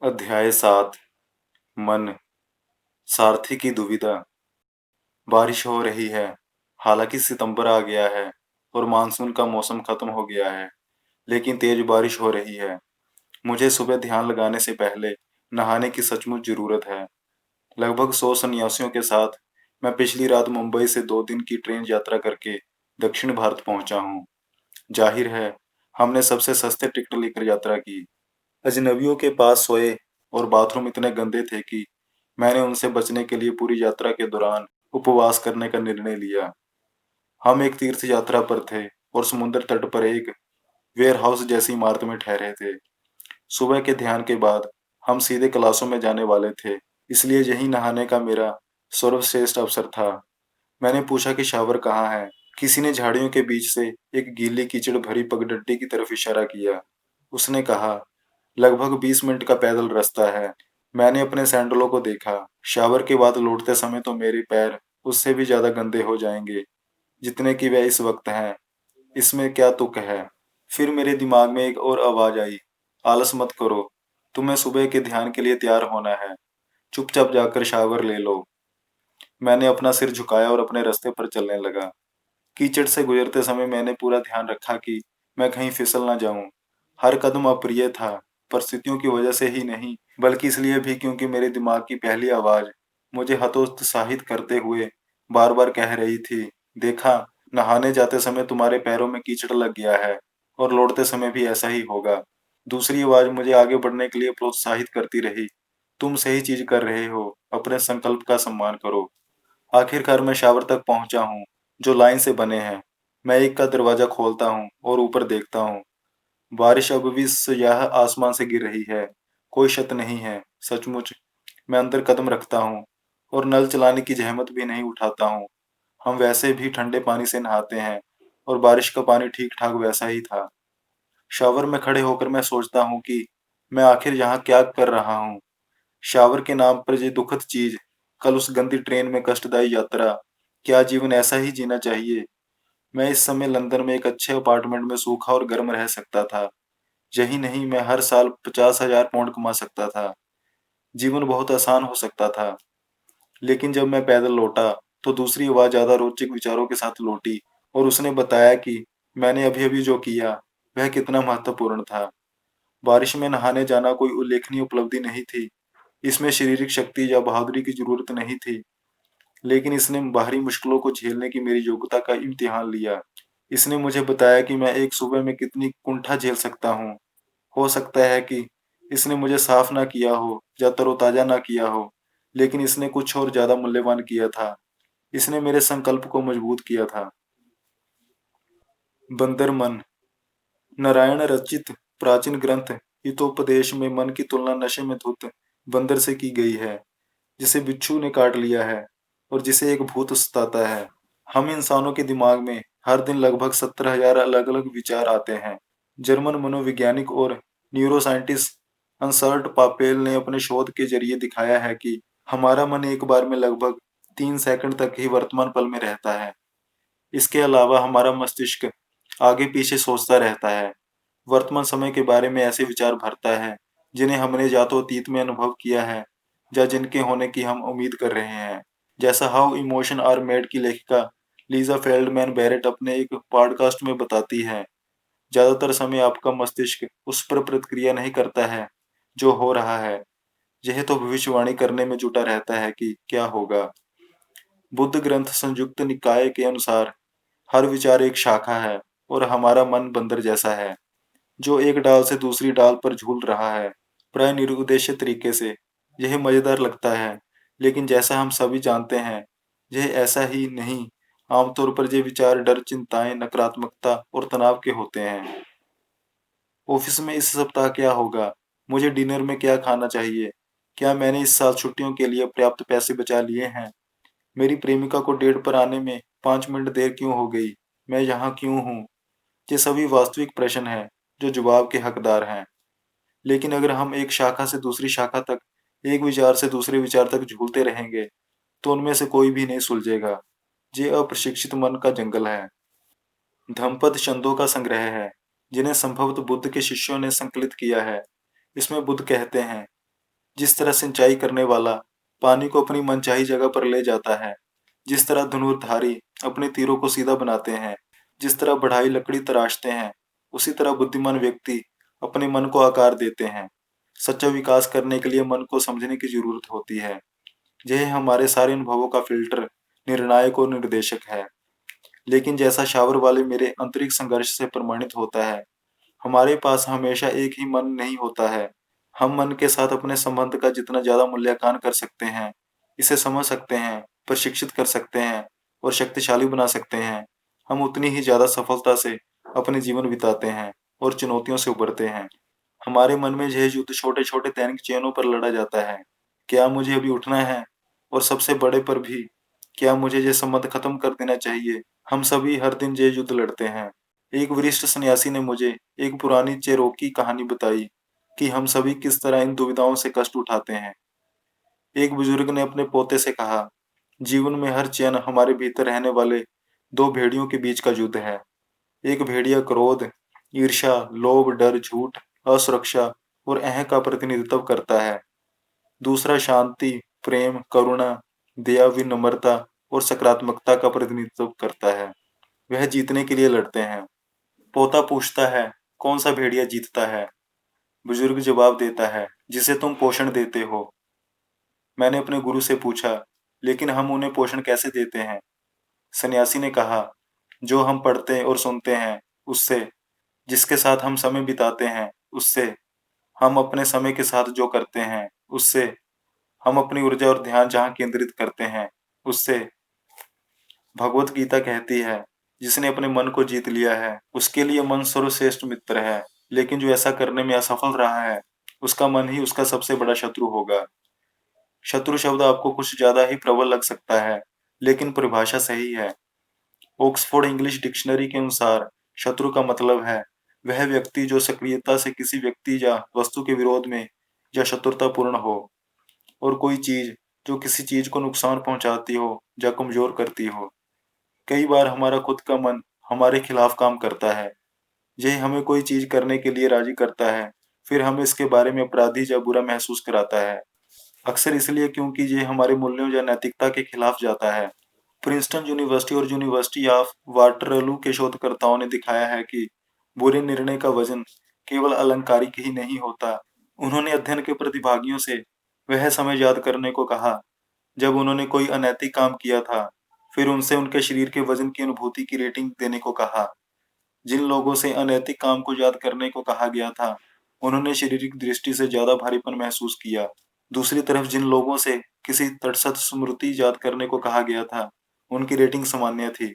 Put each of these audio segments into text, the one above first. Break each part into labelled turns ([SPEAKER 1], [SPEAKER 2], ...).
[SPEAKER 1] अध्याय 7। मन। सारथी की दुविधा। बारिश हो रही है। हालांकि सितंबर आ गया है और मानसून का मौसम खत्म हो गया है, लेकिन तेज बारिश हो रही है। मुझे सुबह ध्यान लगाने से पहले नहाने की सचमुच जरूरत है। लगभग 100 सन्यासियों के साथ मैं पिछली रात मुंबई से 2 दिन की ट्रेन यात्रा करके दक्षिण भारत पहुंचा हूं। जाहिर है, हमने सबसे सस्ते टिकट लेकर यात्रा की। अजनबियों के पास सोए और बाथरूम इतने गंदे थे कि मैंने उनसे बचने के लिए पूरी यात्रा के दौरान उपवास करने का निर्णय लिया। हम एक तीर्थ यात्रा पर थे और समुद्र तट पर एक वेयर हाउस जैसी इमारत में ठहरे थे। सुबह के ध्यान के बाद हम सीधे क्लासों में जाने वाले थे, इसलिए यही नहाने का मेरा सर्वश्रेष्ठ अवसर था। मैंने पूछा कि शावर कहाँ है। किसी ने झाड़ियों के बीच से एक गीली कीचड़ भरी पगडंडी की तरफ इशारा किया। उसने कहा, लगभग 20 मिनट का पैदल रास्ता है। मैंने अपने सैंडलों को देखा। शावर के बाद लौटते समय तो मेरे पैर उससे भी ज्यादा गंदे हो जाएंगे जितने कि वह इस वक्त हैं। इसमें क्या तुक है। फिर मेरे दिमाग में एक और आवाज आई, आलस मत करो, तुम्हें सुबह के ध्यान के लिए तैयार होना है। चुपचाप जाकर शावर ले लो। मैंने अपना सिर झुकाया और अपने रास्ते पर चलने लगा। कीचड़ से गुजरते समय मैंने पूरा ध्यान रखा कि मैं कहीं फिसल ना जाऊं। हर कदम अप्रिय था, परिस्थितियों की वजह से ही नहीं, बल्कि इसलिए भी क्योंकि मेरे दिमाग की पहली आवाज मुझे हतोत्साहित करते हुए बार बार कह रही थी, देखा, नहाने जाते समय तुम्हारे पैरों में कीचड़ लग गया है और लौटते समय भी ऐसा ही होगा। दूसरी आवाज मुझे आगे बढ़ने के लिए प्रोत्साहित करती रही, तुम सही चीज कर रहे हो, अपने संकल्प का सम्मान करो। आखिरकार मैं शावर तक पहुंचा हूँ, जो लाइन से बने हैं। मैं एक का दरवाजा खोलता हूँ और ऊपर देखता हूँ। बारिश अब भी स्याह आसमान से गिर रही है। कोई छत नहीं है, सचमुच। मैं अंदर कदम रखता हूँ और नल चलाने की जहमत भी नहीं उठाता हूँ। हम वैसे भी ठंडे पानी से नहाते हैं और बारिश का पानी ठीक ठाक वैसा ही था। शावर में खड़े होकर मैं सोचता हूँ कि मैं आखिर यहाँ क्या कर रहा हूँ। शावर के नाम पर ये दुखद चीज, कल उस गंदी ट्रेन में कष्टदायी यात्रा, क्या जीवन ऐसा ही जीना चाहिए। मैं इस समय लंदन में एक अच्छे अपार्टमेंट में सूखा और गर्म रह सकता था। यही नहीं, मैं हर साल 50,000 पाउंड कमा सकता था। जीवन बहुत आसान हो सकता था। लेकिन जब मैं पैदल लौटा तो दूसरी आवाज ज्यादा रोचक विचारों के साथ लौटी और उसने बताया कि मैंने अभी अभी जो किया वह कितना महत्वपूर्ण था। बारिश में नहाने जाना कोई उल्लेखनीय उपलब्धि नहीं थी। इसमें शारीरिक शक्ति या बहादुरी की जरूरत नहीं थी, लेकिन इसने बाहरी मुश्किलों को झेलने की मेरी योग्यता का इम्तिहान लिया। इसने मुझे बताया कि मैं एक सुबह में कितनी कुंठा झेल सकता हूँ। हो सकता है कि इसने मुझे साफ ना किया हो या तरोताजा ना किया हो, लेकिन इसने कुछ और ज्यादा मूल्यवान किया था। इसने मेरे संकल्प को मजबूत किया था। बंदर मन। नारायण रचित प्राचीन ग्रंथ हितोपदेश में मन की तुलना नशे में धुत बंदर से की गई है, जिसे बिच्छू ने काट लिया है और जिसे एक भूत सताता है। हम इंसानों के दिमाग में हर दिन लगभग 17,000 अलग अलग विचार आते हैं। जर्मन मनोवैज्ञानिक और न्यूरोसाइंटिस्ट अंसर्ट पापेल ने अपने शोध के जरिए दिखाया है कि हमारा मन एक बार में लगभग 3 सेकंड तक ही वर्तमान पल में रहता है। इसके अलावा हमारा मस्तिष्क आगे पीछे सोचता रहता है, वर्तमान समय के बारे में ऐसे विचार भरता है जिन्हें हमने या तो अतीत में अनुभव किया है या जिनके होने की हम उम्मीद कर रहे हैं। जैसा हाउ इमोशन आर मेड की लेखिका लीजा फेल्डमैन बैरेट अपने एक पॉडकास्ट में बताती है, ज्यादातर समय आपका मस्तिष्क उस पर प्रतिक्रिया नहीं करता है जो हो रहा है, यह तो भविष्यवाणी करने में जुटा रहता है कि क्या होगा। बुद्ध ग्रंथ संयुक्त निकाय के अनुसार हर विचार एक शाखा है और हमारा मन बंदर जैसा है, जो एक डाल से दूसरी डाल पर झूल रहा है, प्राय निरुद्देश्य तरीके से। यह मजेदार लगता है, लेकिन जैसा हम सभी जानते हैं, यह ऐसा ही नहीं। आमतौर पर ये विचार डर, चिंताएं, नकारात्मकता और तनाव के होते हैं। ऑफिस में इस सप्ताह क्या होगा, मुझे डिनर में क्या खाना चाहिए, क्या मैंने इस साल छुट्टियों के लिए पर्याप्त पैसे बचा लिए हैं, मेरी प्रेमिका को डेट पर आने में 5 मिनट देर क्यों हो गई, मैं यहाँ क्यों हूँ। ये सभी वास्तविक प्रश्न हैं जो जवाब के हकदार हैं। लेकिन अगर हम एक शाखा से दूसरी शाखा तक, एक विचार से दूसरे विचार तक झूलते रहेंगे, तो उनमें से कोई भी नहीं सुलझेगा। ये अप्रशिक्षित मन का जंगल है। धम्मपद छंदों का संग्रह है, जिन्हें संभवतः बुद्ध के शिष्यों ने संकलित किया है। इसमें बुद्ध कहते हैं, जिस तरह सिंचाई करने वाला पानी को अपनी मनचाही जगह पर ले जाता है, जिस तरह धनुर्धारी अपने तीरों को सीधा बनाते हैं, जिस तरह बढ़ाई लकड़ी तराशते हैं, उसी तरह बुद्धिमान व्यक्ति अपने मन को आकार देते हैं। सच्चा विकास करने के लिए मन को समझने की जरूरत होती है। यह हमारे सारे अनुभवों का फिल्टर, निर्णायक और निर्देशक है। लेकिन जैसा शावर वाले मेरे आंतरिक संघर्ष से प्रमाणित होता है, हमारे पास हमेशा एक ही मन नहीं होता है। हम मन के साथ अपने संबंध का जितना ज्यादा मूल्यांकन कर सकते हैं, इसे समझ सकते हैं, प्रशिक्षित कर सकते हैं और शक्तिशाली बना सकते हैं, हम उतनी ही ज्यादा सफलता से अपने जीवन बिताते हैं और चुनौतियों से उबरते हैं। हमारे मन में यह युद्ध छोटे छोटे दैनिक चयनों पर लड़ा जाता है। क्या मुझे अभी उठना है? और सबसे बड़े पर भी, क्या मुझे ये संबंध खत्म कर देना चाहिए? हम सभी हर दिन ये युद्ध लड़ते हैं। एक वरिष्ठ सन्यासी ने मुझे एक पुरानी चेरोकी कहानी बताई कि हम सभी किस तरह इन दुविधाओं से कष्ट उठाते हैं। एक बुजुर्ग ने अपने पोते से कहा, जीवन में हर चयन हमारे भीतर रहने वाले दो भेड़ियों के बीच का युद्ध है। एक भेड़िया क्रोध, ईर्ष्या, लोभ, डर, झूठ, असुरक्षा और अहं का प्रतिनिधित्व करता है। दूसरा शांति, प्रेम, करुणा, दया, विनम्रता और सकारात्मकता का प्रतिनिधित्व करता है। वह जीतने के लिए लड़ते हैं। पोता पूछता है, कौन सा भेड़िया जीतता है? बुजुर्ग जवाब देता है, जिसे तुम पोषण देते हो। मैंने अपने गुरु से पूछा, लेकिन हम उन्हें पोषण कैसे देते हैं? सन्यासी ने कहा, जो हम पढ़ते और सुनते हैं उससे, जिसके साथ हम समय बिताते हैं उससे, हम अपने समय के साथ जो करते हैं उससे, हम अपनी ऊर्जा और ध्यान जहाँ केंद्रित करते हैं उससे। भगवत गीता कहती है, जिसने अपने मन को जीत लिया है उसके लिए मन सर्वश्रेष्ठ मित्र है, लेकिन जो ऐसा करने में असफल रहा है उसका मन ही उसका सबसे बड़ा शत्रु होगा। शत्रु शब्द आपको कुछ ज्यादा ही प्रबल लग सकता है, लेकिन परिभाषा सही है। ऑक्सफोर्ड इंग्लिश डिक्शनरी के अनुसार शत्रु का मतलब है वह व्यक्ति जो सक्रियता से किसी व्यक्ति या वस्तु के विरोध में या शत्रुतापूर्ण हो, और कोई चीज जो किसी चीज को नुकसान पहुंचाती हो या कमजोर करती हो। कई बार हमारा खुद का मन हमारे खिलाफ काम करता है। यह हमें कोई चीज करने के लिए राजी करता है, फिर हमें इसके बारे में अपराधी या बुरा महसूस कराता है। अक्सर इसलिए क्योंकि ये हमारे मूल्यों या नैतिकता के खिलाफ जाता है। प्रिंसटन यूनिवर्सिटी और यूनिवर्सिटी ऑफ वाटरलू के शोधकर्ताओं ने दिखाया है कि बुरे निर्णय का वजन केवल अलंकारिक ही नहीं होता। उन्होंने अध्ययन के प्रतिभागियों से वह समय याद करने को कहा जब उन्होंने कोई अनैतिक काम किया था। फिर उनसे उनके शरीर के वजन की अनुभूति की रेटिंग देने को कहा। जिन लोगों से अनैतिक काम को याद करने को कहा गया था, उन्होंने शारीरिक दृष्टि से ज्यादा भारीपन महसूस किया। दूसरी तरफ जिन लोगों से किसी तटस्थ स्मृति याद करने को कहा गया था, उनकी रेटिंग सामान्य थी।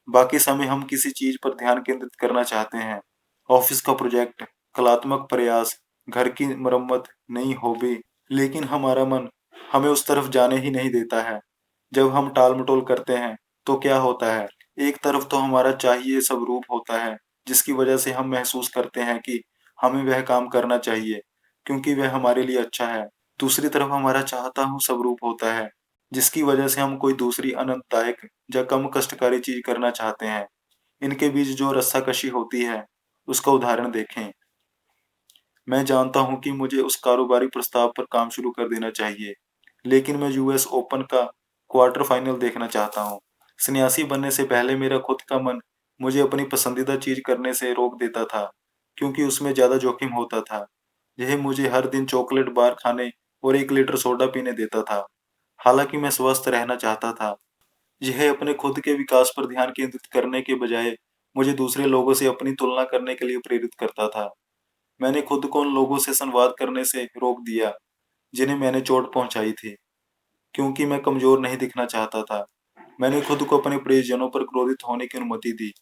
[SPEAKER 1] बाकी समय हम किसी चीज पर ध्यान केंद्रित करना चाहते हैं। ऑफिस का प्रोजेक्ट, कलात्मक प्रयास, घर की मरम्मत, नई हॉबी, लेकिन हमारा मन हमें उस तरफ जाने ही नहीं देता है। जब हम टाल मटोल करते हैं तो क्या होता है? एक तरफ तो हमारा चाहिए सब रूप होता है, जिसकी वजह से हम महसूस करते हैं कि हमें वह काम करना चाहिए क्योंकि वह हमारे लिए अच्छा है। दूसरी तरफ हमारा चाहता हूँ सब रूप होता है, जिसकी वजह से हम कोई दूसरी अनंतदायक या कम कष्टकारी चीज करना चाहते हैं। इनके बीच जो रस्साकशी होती है, उसका उदाहरण देखें। मैं जानता हूँ कि मुझे उस कारोबारी प्रस्ताव पर काम शुरू कर देना चाहिए, लेकिन मैं यूएस ओपन का क्वार्टर फाइनल देखना चाहता हूँ। सन्यासी बनने से पहले मेरा खुद का मन मुझे अपनी पसंदीदा चीज करने से रोक देता था, क्योंकि उसमें ज्यादा जोखिम होता था। यह मुझे हर दिन चॉकलेट बार खाने और 1 लीटर सोडा पीने देता था। हालांकि मैं स्वस्थ रहना चाहता था। यह अपने खुद के विकास पर ध्यान केंद्रित करने के बजाय मुझे दूसरे लोगों से अपनी तुलना करने के लिए प्रेरित करता था। मैंने खुद को उन लोगों से संवाद करने से रोक दिया जिन्हें मैंने चोट पहुंचाई थी, क्योंकि मैं कमजोर नहीं दिखना चाहता था। मैंने खुद को अपने प्रियजनों पर क्रोधित होने की अनुमति दी,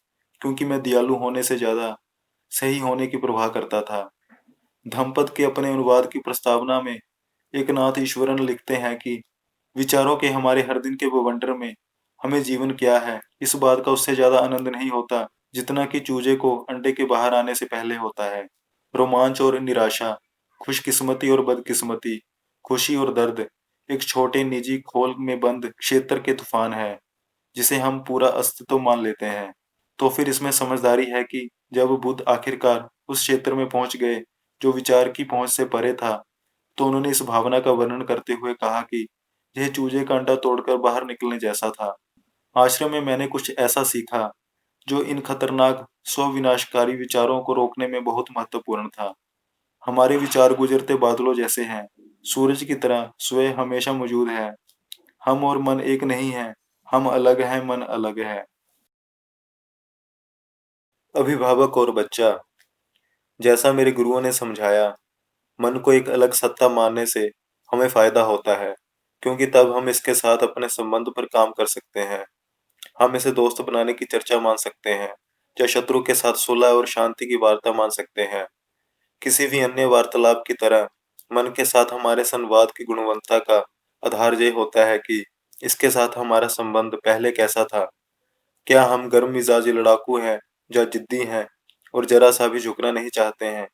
[SPEAKER 1] क्योंकि मैं दयालु होने से ज्यादा सही होने की परवाह करता था। धम्पद के अपने अनुवाद की प्रस्तावना में एक नाथ ईश्वरन लिखते हैं कि विचारों के हमारे हर दिन के बवंडर में हमें जीवन क्या है, इस बात का उससे ज्यादा आनंद नहीं होता जितना कि चूजे को अंडे के बाहर आने से पहले होता है। रोमांच और निराशा, खुशकिस्मती और बदकिस्मती, खुशी और दर्द एक छोटे निजी खोल में बंद क्षेत्र के तूफान है, जिसे हम पूरा अस्तित्व मान लेते हैं। तो फिर इसमें समझदारी है कि जब बुद्ध आखिरकार उस क्षेत्र में पहुंच गए जो विचार की पहुंच से परे था, तो उन्होंने इस भावना का वर्णन करते हुए कहा कि यह चूजे का अंडा तोड़कर बाहर निकलने जैसा था। आश्रम में मैंने कुछ ऐसा सीखा जो इन खतरनाक स्व-विनाशकारी विचारों को रोकने में बहुत महत्वपूर्ण था। हमारे विचार गुजरते बादलों जैसे हैं, सूरज की तरह स्वयं हमेशा मौजूद है। हम और मन एक नहीं हैं, हम अलग हैं, मन अलग है। अभिभावक और बच्चा, जैसा मेरे गुरुओं ने समझाया, मन को एक अलग सत्ता मानने से हमें फायदा होता है, क्योंकि तब हम इसके साथ अपने संबंध पर काम कर सकते हैं। हम इसे दोस्त बनाने की चर्चा मान सकते हैं, या शत्रु के साथ सुलह और शांति की वार्ता मान सकते हैं। किसी भी अन्य वार्तालाप की तरह मन के साथ हमारे संवाद की गुणवत्ता का आधार ये होता है कि इसके साथ हमारा संबंध पहले कैसा था। क्या हम गर्म मिजाजी लड़ाकू हैं, या जिद्दी हैं और जरा सा भी झुकना नहीं चाहते हैं?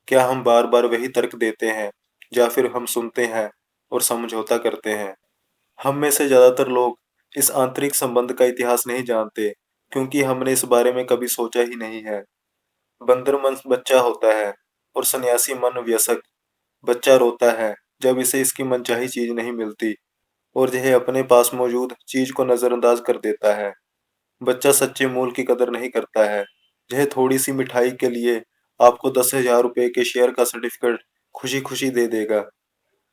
[SPEAKER 1] क्या हम बार बार वही तर्क देते हैं, या फिर हम सुनते हैं और समझौता करते हैं? हम में से ज्यादातर लोग इस आंतरिक संबंध का इतिहास नहीं जानते, क्योंकि हमने इस बारे में कभी सोचा ही नहीं है। बंदर मन बच्चा होता है और सन्यासी मन वयस्क। बच्चा रोता है जब इसे इसकी मनचाही चीज नहीं मिलती, और यह अपने पास मौजूद चीज को नजरअंदाज कर देता है। बच्चा सच्चे मूल की कदर नहीं करता है। यह थोड़ी सी मिठाई के लिए आपको 10,000 रुपए के शेयर का सर्टिफिकेट खुशी खुशी दे देगा।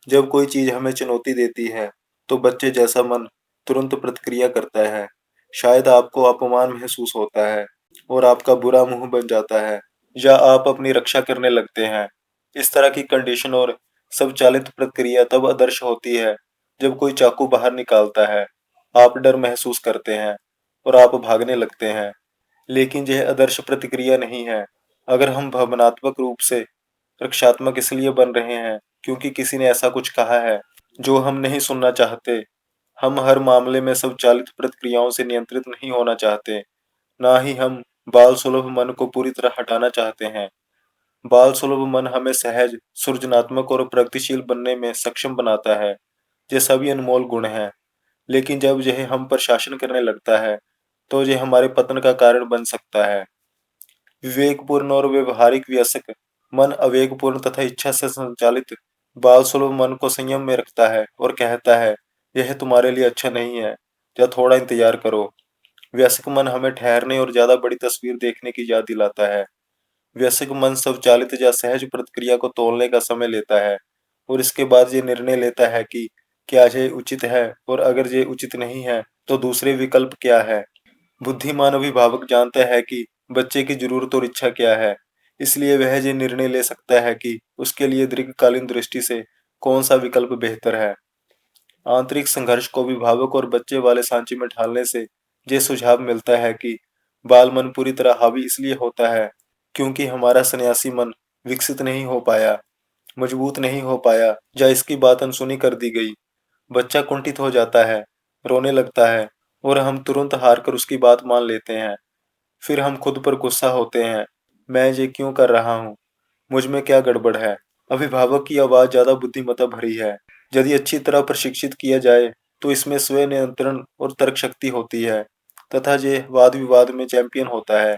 [SPEAKER 1] जब कोई चीज हमें चुनौती देती है, तो बच्चे जैसा मन तुरंत प्रतिक्रिया करता है। शायद आपको अपमान महसूस होता है और आपका बुरा मुंह बन जाता है, या आप अपनी रक्षा करने लगते हैं। इस तरह की कंडीशन और स्वचालित प्रक्रिया तब आदर्श होती है जब कोई चाकू बाहर निकालता है, आप डर महसूस करते हैं और आप भागने लगते हैं। लेकिन यह आदर्श प्रतिक्रिया नहीं है। अगर हम भावनात्मक रूप से रक्षात्मक इसलिए बन रहे हैं क्योंकि किसी ने ऐसा कुछ कहा है जो हम नहीं सुनना चाहते। हम हर मामले में स्वचालित प्रतिक्रियाओं से नियंत्रित नहीं होना चाहते, ना ही हम बाल सुलभ मन को पूरी तरह हटाना चाहते हैं। बाल सुलभ मन हमें सहज, सृजनात्मक और प्रगतिशील बनने में सक्षम बनाता है। ये सभी अनमोल गुण हैं, लेकिन जब यह हम पर शासन करने लगता है, तो ये हमारे पतन का कारण बन सकता है। विवेकपूर्ण और व्यवहारिक वयस्क मन अवेगपूर्ण तथा इच्छा से संचालित बाल सुलभ मन को संयम में रखता है और कहता है, यह तुम्हारे लिए अच्छा नहीं है, या थोड़ा इंतजार करो। वयस्क मन हमें ठहरने और ज्यादा बड़ी तस्वीर देखने की याद दिलाता है। वयस्क मन स्वचालित या सहज प्रतिक्रिया को तोलने का समय लेता है, और इसके बाद ये निर्णय लेता है कि क्या ये उचित है, और अगर ये उचित नहीं है तो दूसरे विकल्प क्या है। बुद्धिमान अभिभावक जानता है कि बच्चे की जरूरत और इच्छा क्या है, इसलिए वह ये निर्णय ले सकता है कि उसके लिए दीर्घकालीन दृष्टि से कौन सा विकल्प बेहतर है। आंतरिक संघर्ष को अभिभावक और बच्चे वाले सांचे में ढालने से ये सुझाव मिलता है कि बाल मन पूरी तरह हावी इसलिए होता है क्योंकि हमारा सन्यासी मन विकसित नहीं हो पाया, मजबूत नहीं हो पाया, या इसकी बात अनसुनी कर दी गई। बच्चा कुंठित हो जाता है, रोने लगता है, और हम तुरंत हार कर उसकी बात मान लेते हैं। फिर हम खुद पर गुस्सा होते हैं, मैं ये क्यों कर रहा हूँ, मुझ में क्या गड़बड़ है। अभिभावक की आवाज ज्यादा बुद्धिमत्ता भरी है। यदि अच्छी तरह प्रशिक्षित किया जाए तो इसमें स्व नियंत्रण और तर्क शक्ति होती है, तथा ये वाद विवाद में चैंपियन होता है।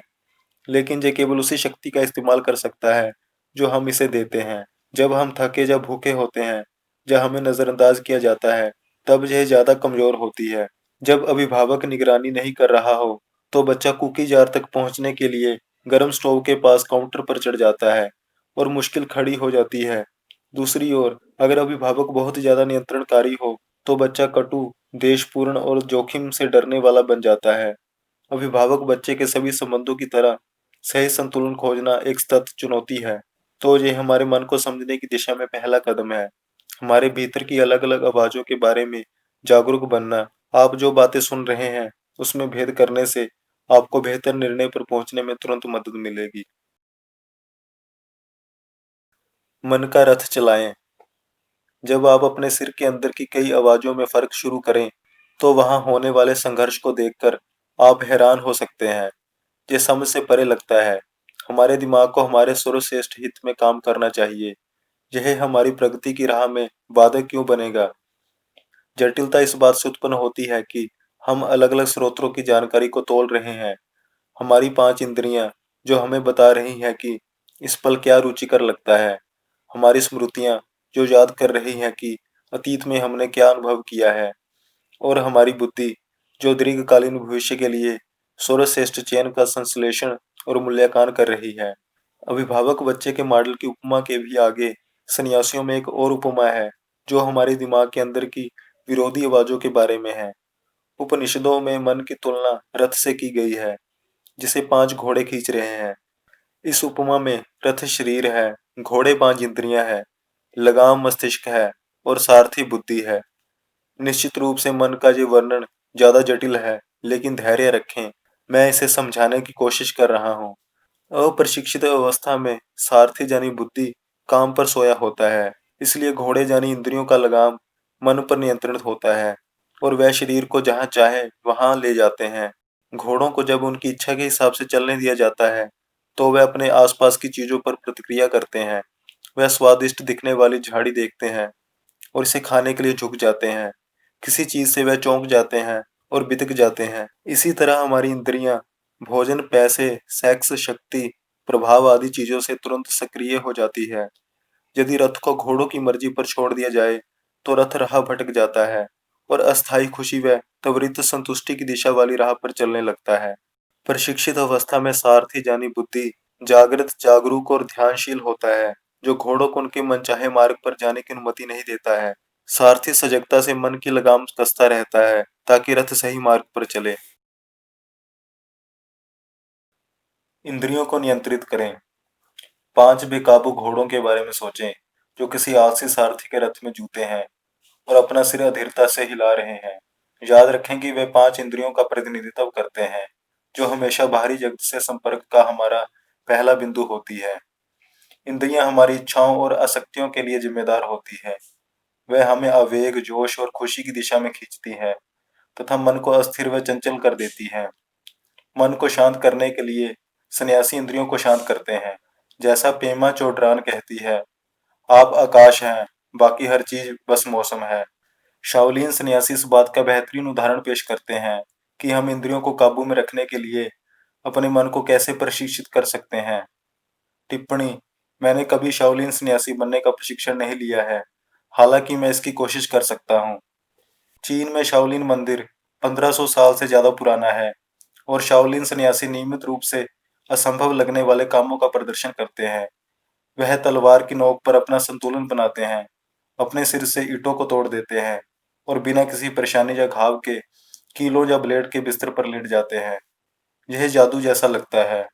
[SPEAKER 1] लेकिन ये केवल उसी शक्ति का इस्तेमाल कर सकता है जो हम इसे देते हैं। जब हम थके या भूखे होते हैं, या हमें नजरअंदाज किया जाता है, तब यह ज्यादा कमजोर होती है। जब अभिभावक निगरानी नहीं कर रहा हो, तो बच्चा कुकी जार तक पहुंचने के लिए गर्म स्टोव के पास काउंटर पर चढ़ जाता है, और मुश्किल खड़ी हो जाती है। दूसरी ओर, अगर अभिभावक बहुत ज्यादा नियंत्रणकारी हो, तो बच्चा कटु, देशपूर्ण और जोखिम से डरने वाला बन जाता है। अभिभावक बच्चे के सभी संबंधों की तरह सही संतुलन खोजना एक सतत चुनौती है। तो ये हमारे मन को समझने की दिशा में पहला कदम है। हमारे भीतर की अलग अलग आवाजों के बारे में जागरूक बनना। आप जो बातें सुन रहे हैं, उसमें भेद करने से आपको बेहतर निर्णय पर पहुंचने में तुरंत मदद मिलेगी। मन का रथ चलाएं। जब आप अपने सिर के अंदर की कई आवाजों में फर्क शुरू करें, तो वहां होने वाले संघर्ष को देखकर आप हैरान हो सकते हैं। ये समझ से परे लगता है। हमारे दिमाग को हमारे सर्वश्रेष्ठ हित में काम करना चाहिए। यह हमारी प्रगति की राह में बाधक क्यों बनेगा? जटिलता इस बात से उत्पन्न होती है कि हम अलग अलग स्रोतों की जानकारी को तोल रहे हैं। हमारी 5 इंद्रियां जो हमें बता रही हैं कि इस पल क्या रुचिकर लगता है। हमारी स्मृतियां जो याद कर रही हैं कि अतीत में हमने क्या अनुभव किया है, और हमारी बुद्धि जो दीर्घकालीन भविष्य के लिए सर्वश्रेष्ठ चयन का संश्लेषण और मूल्यांकन कर रही है। अभिभावक बच्चे के मॉडल की उपमा के भी आगे सन्यासियों में एक और उपमा है, जो हमारे दिमाग के अंदर की विरोधी आवाजों के बारे में है। उपनिषदों में मन की तुलना रथ से की गई है, जिसे 5 घोड़े खींच रहे हैं। इस उपमा में रथ शरीर है, घोड़े 5 इंद्रियां हैं, लगाम मस्तिष्क है और सारथी बुद्धि है। निश्चित रूप से मन का ये वर्णन ज्यादा जटिल है, लेकिन धैर्य रखें, मैं इसे समझाने की कोशिश कर रहा हूँ। अप्रशिक्षित अवस्था में सारथी यानी बुद्धि काम पर सोया होता है, इसलिए घोड़े यानी इंद्रियों का लगाम मन पर नियंत्रित होता है और वह शरीर को जहाँ चाहे वहां ले जाते हैं। घोड़ों को जब उनकी इच्छा के हिसाब से चलने दिया जाता है, तो वे अपने आसपास की चीजों पर प्रतिक्रिया करते हैं। वह स्वादिष्ट दिखने वाली झाड़ी देखते हैं और इसे खाने के लिए झुक जाते हैं। किसी चीज से वह चौंक जाते हैं और बिदक जाते हैं। इसी तरह हमारी इंद्रियां भोजन, पैसे, सेक्स, शक्ति, प्रभाव आदि चीजों से तुरंत सक्रिय हो जाती है। यदि रथ को घोड़ों की मर्जी पर छोड़ दिया जाए, तो रथ राह भटक जाता है और अस्थायी खुशी व त्वरित संतुष्टि की दिशा वाली राह पर चलने लगता है। प्रशिक्षित अवस्था में सारथी यानी बुद्धि जागृत, जागरूक और ध्यानशील होता है, जो घोड़ों को उनके मनचाहे मार्ग पर जाने की अनुमति नहीं देता है। सारथी सजगता से मन की लगाम कसता रहता है ताकि रथ सही मार्ग पर चले। इंद्रियों को नियंत्रित करें। 5 बेकाबू घोड़ों के बारे में सोचें, जो किसी आलसी सारथी के रथ में जूते हैं और अपना सिर अधीरता से हिला रहे हैं। याद रखें कि वे 5 इंद्रियों का प्रतिनिधित्व करते हैं, जो हमेशा बाहरी जगत से संपर्क का हमारा पहला बिंदु होती है। इंद्रियां हमारी इच्छाओं और आसक्तियों के लिए जिम्मेदार होती है। वह हमें आवेग, जोश और खुशी की दिशा में खींचती है तथा मन को अस्थिर व चंचल कर देती है। मन को शांत करने के लिए सन्यासी इंद्रियों को शांत करते हैं। जैसा पेमा चोडरान कहती है, आप आकाश हैं, बाकी हर चीज बस मौसम है। शाओलिन सन्यासी इस बात का बेहतरीन उदाहरण पेश करते हैं कि हम इंद्रियों को काबू में रखने के लिए अपने मन को कैसे प्रशिक्षित कर सकते हैं। टिप्पणी: मैंने कभी शाओलिन सन्यासी बनने का प्रशिक्षण नहीं लिया है, हालांकि मैं इसकी कोशिश कर सकता हूँ। चीन में शाओलिन मंदिर 1500 साल से ज्यादा पुराना है और शाओलिन सन्यासी नियमित रूप से असंभव लगने वाले कामों का प्रदर्शन करते हैं। वह तलवार की नोक पर अपना संतुलन बनाते हैं, अपने सिर से ईंटों को तोड़ देते हैं और बिना किसी परेशानी या घाव के कीलों या ब्लेड के बिस्तर पर लेट जाते हैं। यह जादू जैसा लगता है,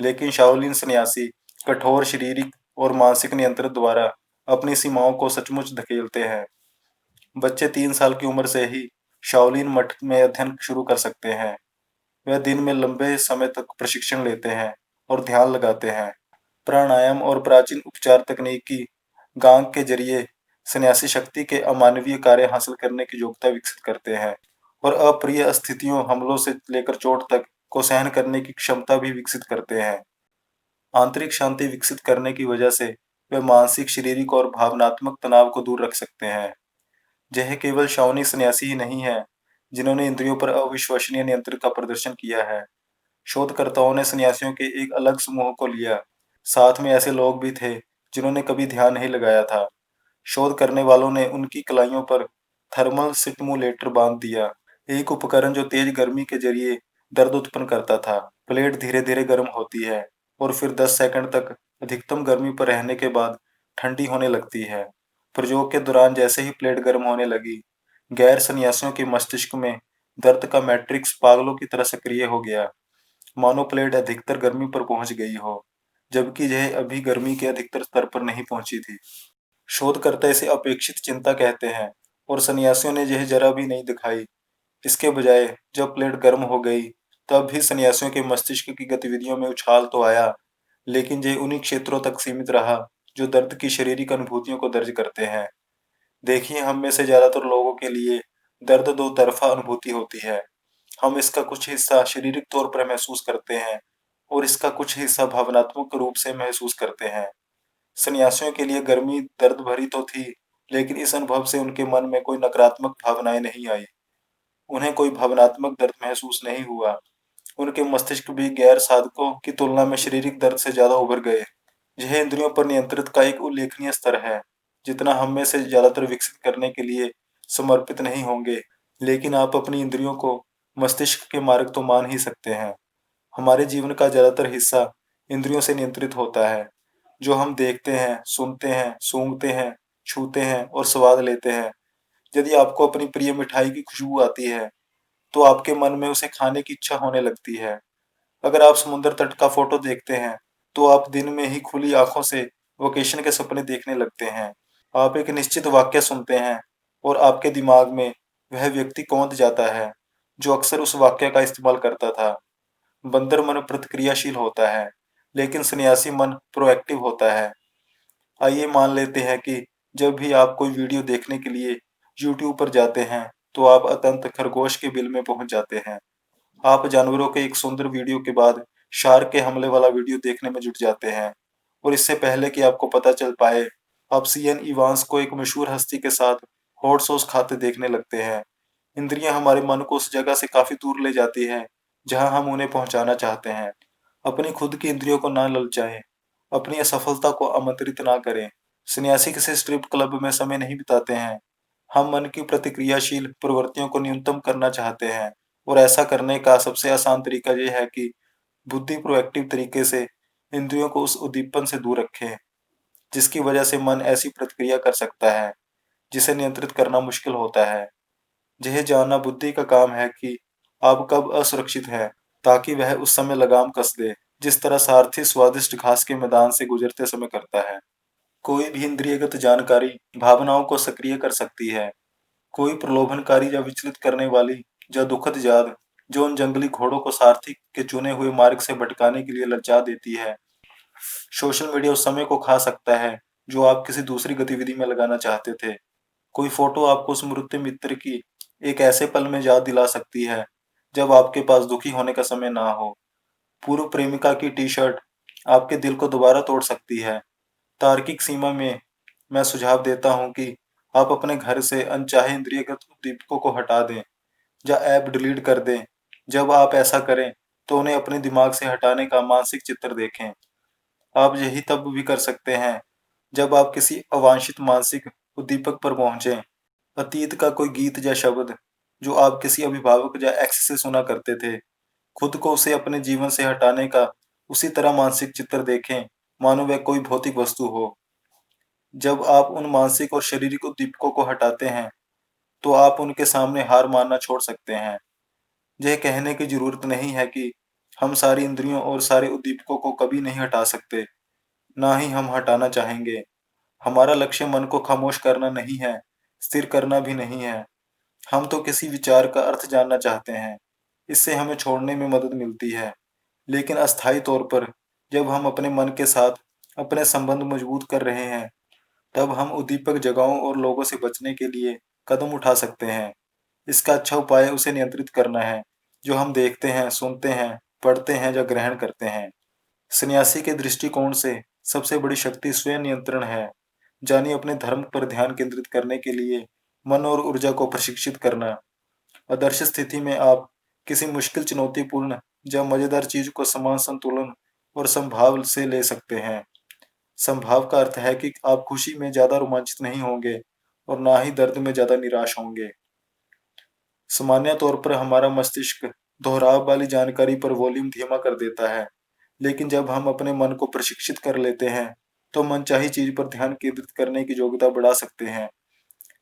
[SPEAKER 1] लेकिन शाओलिन सन्यासी कठोर शारीरिक और मानसिक नियंत्रण द्वारा अपनी सीमाओं को सचमुच धकेलते हैं। बच्चे 3 साल की उम्र से ही शाओलिन मठ में अध्ययन शुरू कर सकते हैं। वे दिन में लंबे समय तक प्रशिक्षण लेते हैं और ध्यान लगाते हैं। प्राणायाम और प्राचीन उपचार तकनीकी गांग के जरिए सन्यासी शक्ति के अमानवीय कार्य हासिल करने की योग्यता विकसित करते हैं और अप्रिय स्थितियों, हमलों से लेकर चोट तक को सहन करने की क्षमता भी विकसित करते हैं। आंतरिक शांति विकसित करने की वजह से वे मानसिक, शारीरिक और भावनात्मक तनाव को दूर रख सकते हैं। यह केवल शाओनी सन्यासी ही नहीं है जिन्होंने इंद्रियों पर अविश्वसनीय नियंत्रण का प्रदर्शन किया है। शोधकर्ताओं ने सन्यासियों के एक अलग समूह को लिया। साथ में ऐसे लोग भी थे जिन्होंने कभी ध्यान नहीं लगाया था। शोध करने वालों ने उनकी कलाइयों पर थर्मल स्टिमुलेटर बांध दिया, एक उपकरण जो तेज गर्मी के जरिए दर्द उत्पन्न करता था। प्लेट धीरे धीरे गर्म होती है और फिर 10 सेकंड तक अधिकतम गर्मी पर रहने के बाद ठंडी होने लगती है। प्रयोग के दौरान जैसे ही प्लेट गर्म होने लगी, गैर सन्यासियों के मस्तिष्क में दर्द का मैट्रिक्स पागलों की तरह सक्रिय हो गया, मानो प्लेट अधिकतर गर्मी पर पहुंच गई हो, जबकि यह अभी गर्मी के अधिकतर स्तर पर नहीं पहुंची थी। शोधकर्ता इसे अपेक्षित चिंता कहते हैं और सन्यासियों ने यह जरा भी नहीं दिखाई। इसके बजाय जब प्लेट गर्म हो गई, तब भी सन्यासियों के मस्तिष्क की गतिविधियों में उछाल तो आया, लेकिन यह उन्हीं क्षेत्रों तक सीमित रहा जो दर्द की शारीरिक अनुभूतियों को दर्ज करते हैं। देखिए, हम में से ज्यादातर लोगों के लिए दर्द दो तरफा अनुभूति होती है। हम इसका कुछ हिस्सा शारीरिक तौर पर महसूस करते हैं और इसका कुछ हिस्सा भावनात्मक रूप से महसूस करते हैं। सन्यासियों के लिए गर्मी दर्द भरी तो थी, लेकिन इस अनुभव से उनके मन में कोई नकारात्मक भावनाएं नहीं आई। उन्हें कोई भावनात्मक दर्द महसूस नहीं हुआ। उनके मस्तिष्क भी गैर साधकों की तुलना में शारीरिक दर्द से ज्यादा उभर गए। यह इंद्रियों पर नियंत्रित का एक उल्लेखनीय स्तर है। जितना हम में से ज़्यादातर विकसित करने के लिए समर्पित नहीं होंगे, लेकिन आप अपनी इंद्रियों को मस्तिष्क के मार्ग तो मान ही सकते हैं। हमारे जीवन का ज़्यादातर हिस्सा इंद्रियों से नियंत्रित होता है। जो हम देखते हैं, सुनते हैं, सूंघते हैं, छूते हैं और स्वाद लेते हैं। यदि आपको अपनी प्रिय मिठाई की खुशबू आती है, तो आपके मन में उसे खाने की इच्छा होने लगती है। अगर आप समुद्र तट का फोटो देखते हैं, तो आप दिन में ही खुली आंखों से वोकेशन के सपने देखने लगते हैं। आप एक निश्चित वाक्य सुनते हैं और आपके दिमाग में वह व्यक्ति कौंध जाता है, जो अक्सर उस वाक्य का इस्तेमाल करता था। बंदर मन प्रतिक्रियाशील होता है, लेकिन सन्यासी मन प्रोएक्टिव होता है। आइए मान लेते हैं कि जब भी आप कोई वीडियो देखने के लिए यूट्यूब पर जाते हैं, तो आप अंततः खरगोश के बिल में पहुंच जाते हैं। आप जानवरों के एक सुंदर वीडियो के बाद शार्क के हमले वाला वीडियो देखने में जुट जाते हैं, और इससे पहले कि आपको पता चल पाए, आप सीएन इवांस को एक मशहूर हस्ती के साथ हॉट सॉस खाते देखने लगते हैं। इंद्रियां हमारे मन को उस जगह से काफी दूर ले जाती हैं जहां हम उन्हें पहुंचाना चाहते हैं। अपनी खुद की इंद्रियों को ना ललचाएं, अपनी असफलता को आमंत्रित ना करें। सन्यासी किसी स्ट्रिप क्लब में समय नहीं बिताते हैं। हम मन की प्रतिक्रियाशील प्रवृत्तियों को न्यूनतम करना चाहते हैं, और ऐसा करने का सबसे आसान तरीका यह है कि बुद्धि प्रोएक्टिव तरीके से इंद्रियों को उस उद्दीपन से दूर रखें जिसकी वजह से मन ऐसी प्रतिक्रिया कर सकता है जिसे नियंत्रित करना मुश्किल होता है। यह जानना बुद्धि का काम है कि आप कब असुरक्षित हैं, ताकि वह उस समय लगाम कस दे, जिस तरह सारथी स्वादिष्ट घास के मैदान से गुजरते समय करता है। कोई भी इंद्रियगत जानकारी भावनाओं को सक्रिय कर सकती है। कोई प्रलोभनकारी या विचलित करने वाली या दुखद याद जो उन जंगली घोड़ों को सारथी के चुने हुए मार्ग से भटकाने के लिए ललचा देती है। सोशल मीडिया उस समय को खा सकता है जो आप किसी दूसरी गतिविधि में लगाना चाहते थे। कोई फोटो आपको उस मृत्यु मित्र की एक ऐसे पल में याद दिला सकती है जब आपके पास दुखी होने का समय ना हो। पूर्व प्रेमिका की टी शर्ट आपके दिल को दोबारा तोड़ सकती है। तार्किक सीमा में मैं सुझाव देता हूँ कि आप अपने घर से अनचाहे इंद्रियगत उद्दीपकों को हटा दें या ऐप डिलीट कर दें। जब आप ऐसा करें, तो उन्हें अपने दिमाग से हटाने का मानसिक चित्र देखें। आप यही तब भी कर सकते हैं जब आप किसी अवांछित मानसिक उद्दीपक पर पहुंचें। अतीत का कोई गीत या शब्द जो आप किसी अभिभावक या एक्स से सुना करते थे, खुद को उसे अपने जीवन से हटाने का उसी तरह मानसिक चित्र देखें मानो वह कोई भौतिक वस्तु हो। जब आप उन मानसिक और शारीरिक उद्दीपकों को हटाते हैं, तो आप उनके सामने हार मानना छोड़ सकते हैं। यह कहने की जरूरत नहीं है कि हम सारी इंद्रियों और सारे उद्दीपकों को कभी नहीं हटा सकते, ना ही हम हटाना चाहेंगे। हमारा लक्ष्य मन को खामोश करना नहीं है, स्थिर करना भी नहीं है। हम तो किसी विचार का अर्थ जानना चाहते हैं। इससे हमें छोड़ने में मदद मिलती है। लेकिन अस्थायी तौर पर जब हम अपने मन के साथ अपने संबंध मजबूत कर रहे हैं, तब हम उद्दीपक जगहों और लोगों से बचने के लिए कदम उठा सकते हैं। इसका अच्छा उपाय उसे नियंत्रित करना है जो हम देखते हैं, सुनते हैं, पढ़ते हैं या ग्रहण करते हैं। सन्यासी के दृष्टिकोण से सबसे बड़ी शक्ति स्वयं नियंत्रण है। जानिए, अपने धर्म पर ध्यान केंद्रित करने के लिए मन और ऊर्जा को प्रशिक्षित करना। आदर्श स्थिति में आप किसी मुश्किल, चुनौतीपूर्ण या मजेदार चीज को समान संतुलन और संभाव से ले सकते हैं। संभाव का अर्थ है कि आप खुशी में ज्यादा रोमांचित नहीं होंगे और ना ही दर्द में ज्यादा निराश होंगे। सामान्य तौर पर हमारा मस्तिष्क दोहराव वाली जानकारी पर वॉल्यूम धीमा कर देता है, लेकिन जब हम अपने मन को प्रशिक्षित कर लेते हैं, तो मनचाही चीज पर ध्यान केंद्रित करने की योग्यता बढ़ा सकते हैं,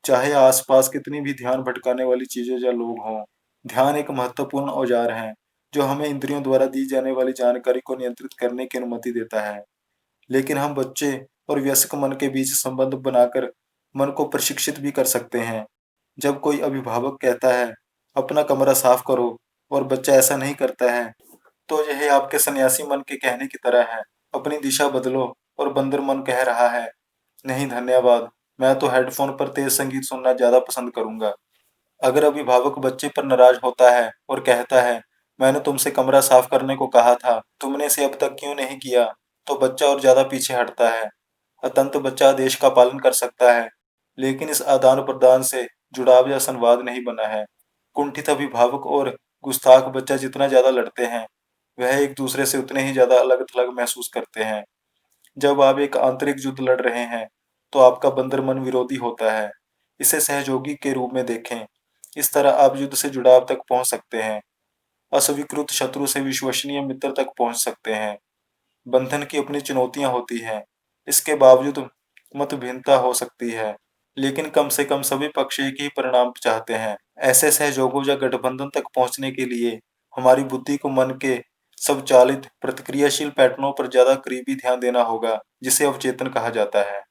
[SPEAKER 1] चाहे आसपास कितनी भी ध्यान भटकाने वाली चीजें या लोग हों। ध्यान एक महत्वपूर्ण औजार है जो हमें इंद्रियों द्वारा दी जाने वाली जानकारी को नियंत्रित करने की अनुमति देता है। लेकिन हम बच्चे और वयस्क मन के बीच संबंध बनाकर मन को प्रशिक्षित भी कर सकते हैं। जब कोई अभिभावक कहता है, अपना कमरा साफ करो, और बच्चा ऐसा नहीं करता है, तो यह आपके सन्यासी मन के कहने की तरह है, अपनी दिशा बदलो, और बंदर मन कह रहा है, नहीं धन्यवाद, मैं तो हेडफोन पर तेज संगीत सुनना ज्यादा पसंद करूंगा। अगर अभिभावक बच्चे पर नाराज होता है और कहता है, मैंने तुमसे कमरा साफ करने को कहा था, तुमने इसे अब तक क्यों नहीं किया, तो बच्चा और ज्यादा पीछे हटता है। अतंत बच्चा आदेश का पालन कर सकता है, लेकिन इस आदान प्रदान से जुड़ाव या संवाद नहीं बना है। कुंठित अभिभावक और गुस्ताख बच्चा जितना ज्यादा लड़ते हैं, वह एक दूसरे से उतने ही ज्यादा अलग थलग महसूस करते हैं। जब आप एक आंतरिक युद्ध लड़ रहे हैं, तो आपका बंदर मन विरोधी होता है। इसे सहयोगी के रूप में देखें। इस तरह आप युद्ध से जुड़ाव तक पहुंच सकते हैं, अस्वीकृत शत्रु से विश्वसनीय मित्र तक पहुंच सकते हैं। बंधन की अपनी चुनौतियां होती हैं। इसके बावजूद मतभिन्नता हो सकती है, लेकिन कम से कम सभी पक्ष एक ही परिणाम चाहते हैं। ऐसे सहयोगों या गठबंधन तक पहुंचने के लिए हमारी बुद्धि को मन के स्वचालित प्रतिक्रियाशील पैटर्नों पर ज्यादा करीबी ध्यान देना होगा, जिसे अवचेतन कहा जाता है।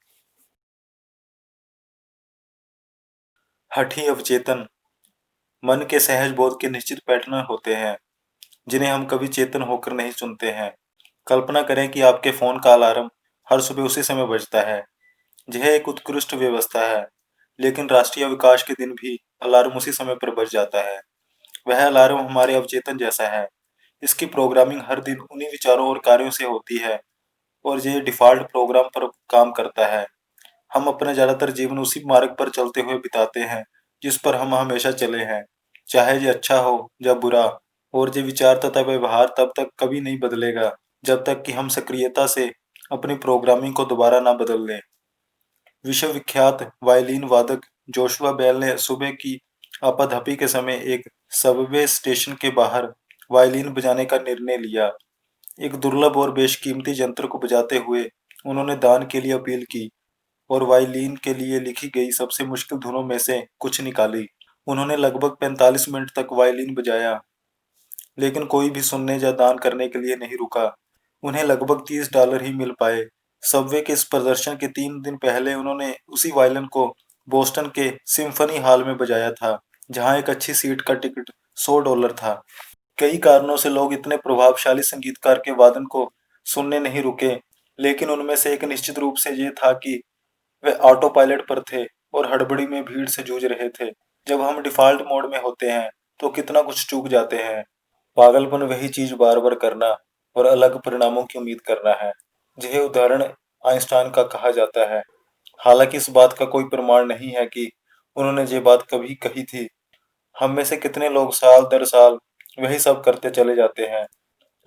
[SPEAKER 1] हठी अवचेतन मन के सहज बोध के निश्चित पैटर्न होते हैं, जिन्हें हम कभी चेतन होकर नहीं सुनते हैं। कल्पना करें कि आपके फोन का अलार्म हर सुबह उसी समय बजता है। यह एक उत्कृष्ट व्यवस्था है, लेकिन राष्ट्रीय विकास के दिन भी अलार्म उसी समय पर बज जाता है। वह अलार्म हमारे अवचेतन जैसा है। इसकी प्रोग्रामिंग हर दिन उन्हीं विचारों और कार्यों से होती है, और यह डिफ़ॉल्ट प्रोग्राम पर काम करता है। हम अपना ज़्यादातर जीवन उसी मार्ग पर चलते हुए बिताते हैं, जिस पर हम हमेशा चले हैं, चाहे ये अच्छा हो या बुरा। और ये विचार तथा व्यवहार तब तक कभी नहीं बदलेगा, जब तक कि हम सक्रियता से अपनी प्रोग्रामिंग को दोबारा ना बदल लें। विश्वविख्यात वायलिन वादक जोशुआ बेल ने सुबह की आपाधापी के समय एक सबवे स्टेशन के बाहर वायलिन बजाने का निर्णय लिया। एक दुर्लभ और बेशकीमती यंत्र को बजाते हुए उन्होंने दान के लिए अपील की और वायलिन के लिए लिखी गई सबसे मुश्किल धुनों में से कुछ निकाली। उन्होंने लगभग 45 मिनट तक वायलिन बजाया, लेकिन कोई भी सुनने या दान करने के लिए नहीं रुका। उन्हें लगभग $30 ही मिल पाए। सबवे के इस प्रदर्शन के 3 दिन पहले उन्होंने उसी वायलिन को बोस्टन के सिम्फनी हॉल में बजाया था, जहां एक अच्छी सीट का टिकट $100 था। कई कारणों से लोग इतने प्रभावशाली संगीतकार के वादन को सुनने नहीं रुके, लेकिन उनमें से एक निश्चित रूप से ये था कि वे ऑटो पायलट पर थे और हड़बड़ी में भीड़ से जूझ रहे थे। जब हम डिफ़ॉल्ट मोड में होते हैं, तो कितना कुछ चूक जाते हैं। पागलपन वही चीज बार-बार करना और अलग परिणामों की उम्मीद करना है। यह उदाहरण आइंस्टाइन का कहा जाता है। हालांकि इस बात का कोई प्रमाण नहीं है कि उन्होंने ये बात कभी कही थी। हम में से कितने लोग साल दर साल वही सब करते चले जाते हैं,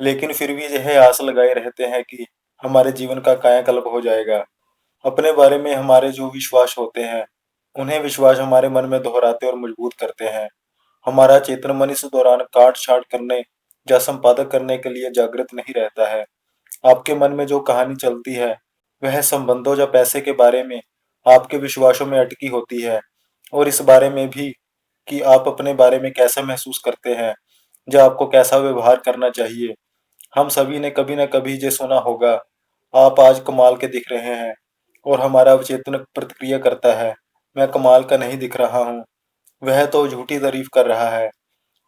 [SPEAKER 1] लेकिन फिर भी यह आस लगाए रहते हैं कि हमारे जीवन का कायाकल्प हो जाएगा। अपने बारे में हमारे जो विश्वास होते हैं, उन्हें विश्वास हमारे मन में दोहराते और मजबूत करते हैं। हमारा चेतन मन इस दौरान काट-छाँट करने या संपादक करने के लिए जागृत नहीं रहता है। आपके मन में जो कहानी चलती है, वह संबंधों या पैसे के बारे में आपके विश्वासों में अटकी होती है, और इस बारे में भी कि आप अपने बारे में कैसा महसूस करते हैं या आपको कैसा व्यवहार करना चाहिए। हम सभी ने कभी न कभी ये सुना होगा, "आप आज कमाल के दिख रहे हैं", और हमारा अवचेतन प्रतिक्रिया करता है, "मैं कमाल का नहीं दिख रहा हूँ, वह तो झूठी तारीफ कर रहा है"।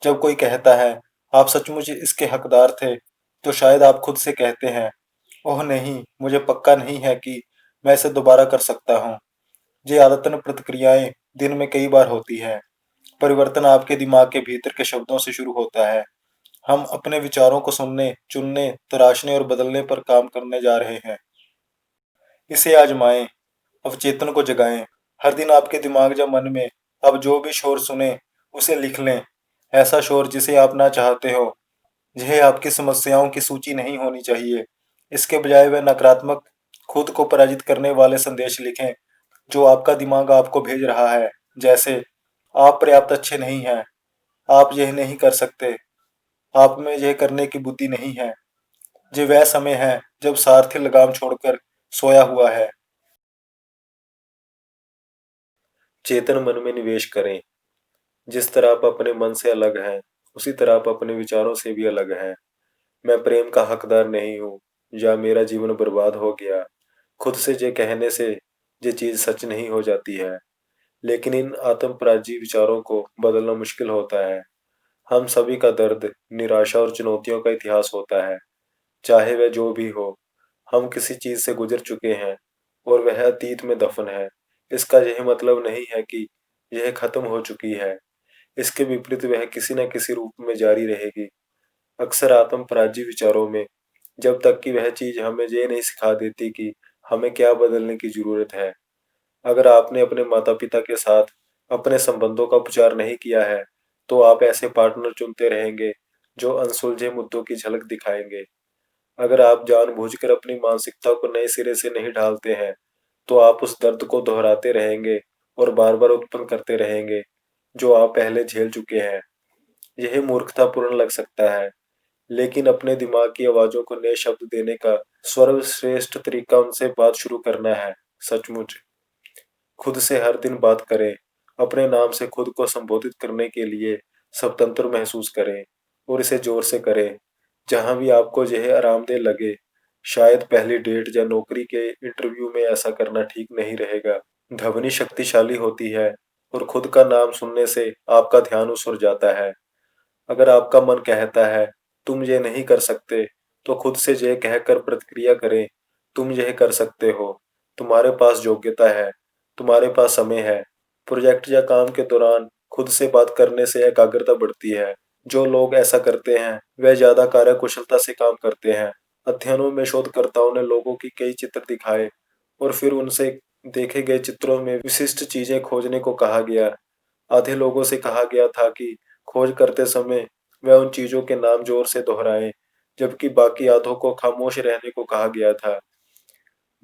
[SPEAKER 1] जब कोई कहता है, "आप सचमुच इसके हकदार थे", तो शायद आप खुद से कहते हैं, "ओह नहीं, मुझे पक्का नहीं है कि मैं इसे दोबारा कर सकता हूँ"। ये आदतन प्रतिक्रियाएं दिन में कई बार होती हैं। परिवर्तन आपके दिमाग के भीतर के शब्दों से शुरू होता है। हम अपने विचारों को सुनने, चुनने, तराशने और बदलने पर काम करने जा रहे हैं। इसे आजमाएं, अवचेतन को जगाएं। हर दिन आपके दिमाग या मन में अब जो भी शोर सुने, उसे लिख लें। ऐसा शोर जिसे आप ना चाहते हो। यह आपकी समस्याओं की सूची नहीं होनी चाहिए। इसके बजाय वह नकारात्मक, खुद को पराजित करने वाले संदेश लिखें जो आपका दिमाग आपको भेज रहा है, जैसे, "आप पर्याप्त अच्छे नहीं हैं", "आप यह नहीं कर सकते", "आप में यह करने की बुद्धि नहीं है"। ये वह समय है जब सारथी लगाम छोड़कर सोया हुआ है। चेतन मन में निवेश करें। जिस तरह आप अपने मन से अलग हैं, उसी तरह आप अपने विचारों से भी अलग हैं। मैं प्रेम का हकदार नहीं हूँ, या मेरा जीवन बर्बाद हो गया। खुद से ये कहने से ये चीज सच नहीं हो जाती है, लेकिन इन आत्मपराधी विचारों को बदलना मुश्किल होता है। हम सभी का दर्द, निराशा और चुनौतियों का इतिहास होता है। चाहे वह जो भी हो, हम किसी चीज से गुजर चुके हैं और वह अतीत में दफन है। इसका यह मतलब नहीं है कि यह खत्म हो चुकी है। इसके विपरीत वह किसी न किसी रूप में जारी रहेगी। अक्सर आत्म-पराजी विचारों में, जब तक कि वह चीज़ हमें ये नहीं सिखा देती कि हमें क्या बदलने की ज़रूरत है। अगर आपने अपने माता-पिता के साथ अपने संबंधों का उपचार नहीं किया है, तो आप ऐसे पार्टनर चुनते रहेंगे जो अनसुलझे मुद्दों की झलक दिखाएंगे। अगर आप जानबूझकर अपनी मानसिकता को नए सिरे से नहीं ढालते हैं, तो आप उस दर्द को दोहराते रहेंगे और बार-बार उत्पन्न करते रहेंगे, जो आप पहले झेल चुके हैं। यह मूर्खतापूर्ण लग सकता है, लेकिन अपने दिमाग की आवाज़ों को नए शब्द देने का सर्वश्रेष्ठ तरीका उनसे बात शुरू करना है। सचमुच खुद से हर दिन बात करें। अपने नाम से खुद को संबोधित करने के लिए स्वतंत्र महसूस करें और इसे ज़ोर से करें, जहाँ भी आपको यह आरामदेह लगे। शायद पहली डेट या नौकरी के इंटरव्यू में ऐसा करना ठीक नहीं रहेगा। ध्वनि शक्तिशाली होती है और खुद का नाम सुनने से आपका ध्यान उस ओर जाता है। अगर आपका मन कहता है, तुम ये नहीं कर सकते, तो खुद से ये कहकर प्रतिक्रिया करें, तुम यह कर सकते हो। तुम्हारे पास योग्यता है, तुम्हारे पास समय है। प्रोजेक्ट या काम के दौरान खुद से बात करने से एकाग्रता बढ़ती है। जो लोग ऐसा करते हैं, वे ज़्यादा कार्यकुशलता से काम करते हैं। अध्ययनों में शोधकर्ताओं ने लोगों की कई चित्र दिखाए और फिर उनसे देखे गए चित्रों में विशिष्ट चीजें खोजने को कहा गया। आधे लोगों से कहा गया था कि खोज करते समय वे उन चीजों के नाम जोर से दोहराएं, जबकि बाकी आधों को खामोश रहने को कहा गया था।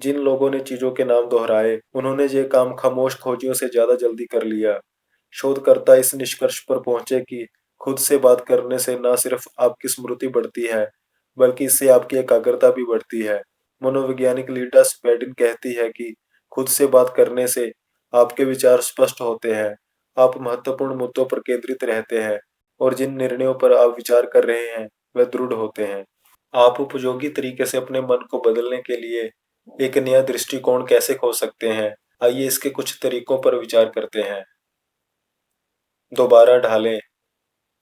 [SPEAKER 1] जिन लोगों ने चीजों के नाम दोहराए, उन्होंने ये काम खामोश खोजियों से ज्यादा जल्दी कर लिया। शोधकर्ता इस निष्कर्ष पर पहुंचे कि खुद से बात करने से न सिर्फ आपकी स्मृति बढ़ती है, बल्कि इससे आपकी एकाग्रता भी बढ़ती है। मनोवैज्ञानिक लीटा स्पेडिन कहती है कि खुद से बात करने से आपके विचार स्पष्ट होते हैं, आप महत्वपूर्ण मुद्दों पर केंद्रित रहते हैं और जिन निर्णयों पर आप विचार कर रहे हैं, वे दृढ़ होते हैं। आप उपयोगी तरीके से अपने मन को बदलने के लिए एक नया दृष्टिकोण कैसे खोज सकते हैं? आइए इसके कुछ तरीकों पर विचार करते हैं। दोबारा ढालें।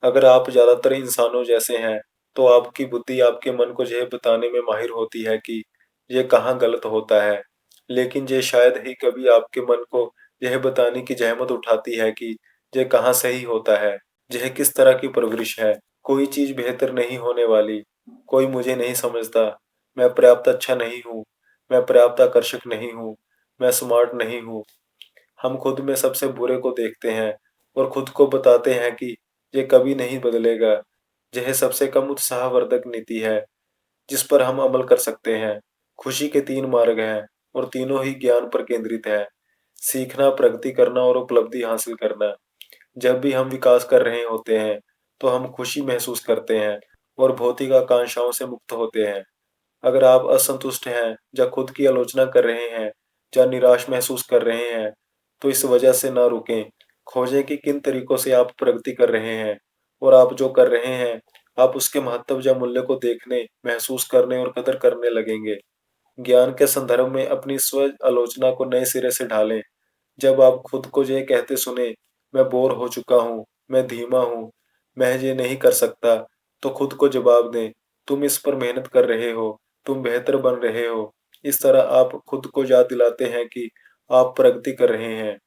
[SPEAKER 1] अगर आप ज़्यादातर इंसानों जैसे हैं, तो आपकी बुद्धि आपके मन को यह बताने में माहिर होती है कि ये कहाँ गलत होता है, लेकिन ये शायद ही कभी आपके मन को यह बताने की जहमत उठाती है कि ये कहाँ सही होता है। यह किस तरह की परवरिश है। कोई चीज़ बेहतर नहीं होने वाली। कोई मुझे नहीं समझता। मैं पर्याप्त अच्छा नहीं हूँ। मैं पर्याप्त आकर्षक नहीं हूँ। मैं स्मार्ट नहीं हूँ। हम खुद में सबसे बुरे को देखते हैं और खुद को बताते हैं कि ये कभी नहीं बदलेगा। यह सबसे कम उत्साहवर्धक नीति है जिस पर हम अमल कर सकते हैं। खुशी के 3 मार्ग हैं और तीनों ही ज्ञान पर केंद्रित हैं। सीखना, प्रगति करना और उपलब्धि हासिल करना। जब भी हम विकास कर रहे होते हैं, तो हम खुशी महसूस करते हैं और भौतिक आकांक्षाओं से मुक्त होते हैं। अगर आप असंतुष्ट हैं या खुद की आलोचना कर रहे हैं या निराश महसूस कर रहे हैं, तो इस वजह से ना रुकें। खोजें कि किन तरीकों से आप प्रगति कर रहे हैं और आप जो कर रहे हैं, आप उसके महत्व या मूल्य को देखने, महसूस करने और कदर करने लगेंगे। ज्ञान के संदर्भ में अपनी स्व आलोचना को नए सिरे से ढालें। जब आप खुद को ये कहते सुने, मैं बोर हो चुका हूँ, मैं धीमा हूँ, मैं ये नहीं कर सकता, तो खुद को जवाब दें, तुम इस पर मेहनत कर रहे हो, तुम बेहतर बन रहे हो। इस तरह आप खुद को याद दिलाते हैं कि आप प्रगति कर रहे हैं।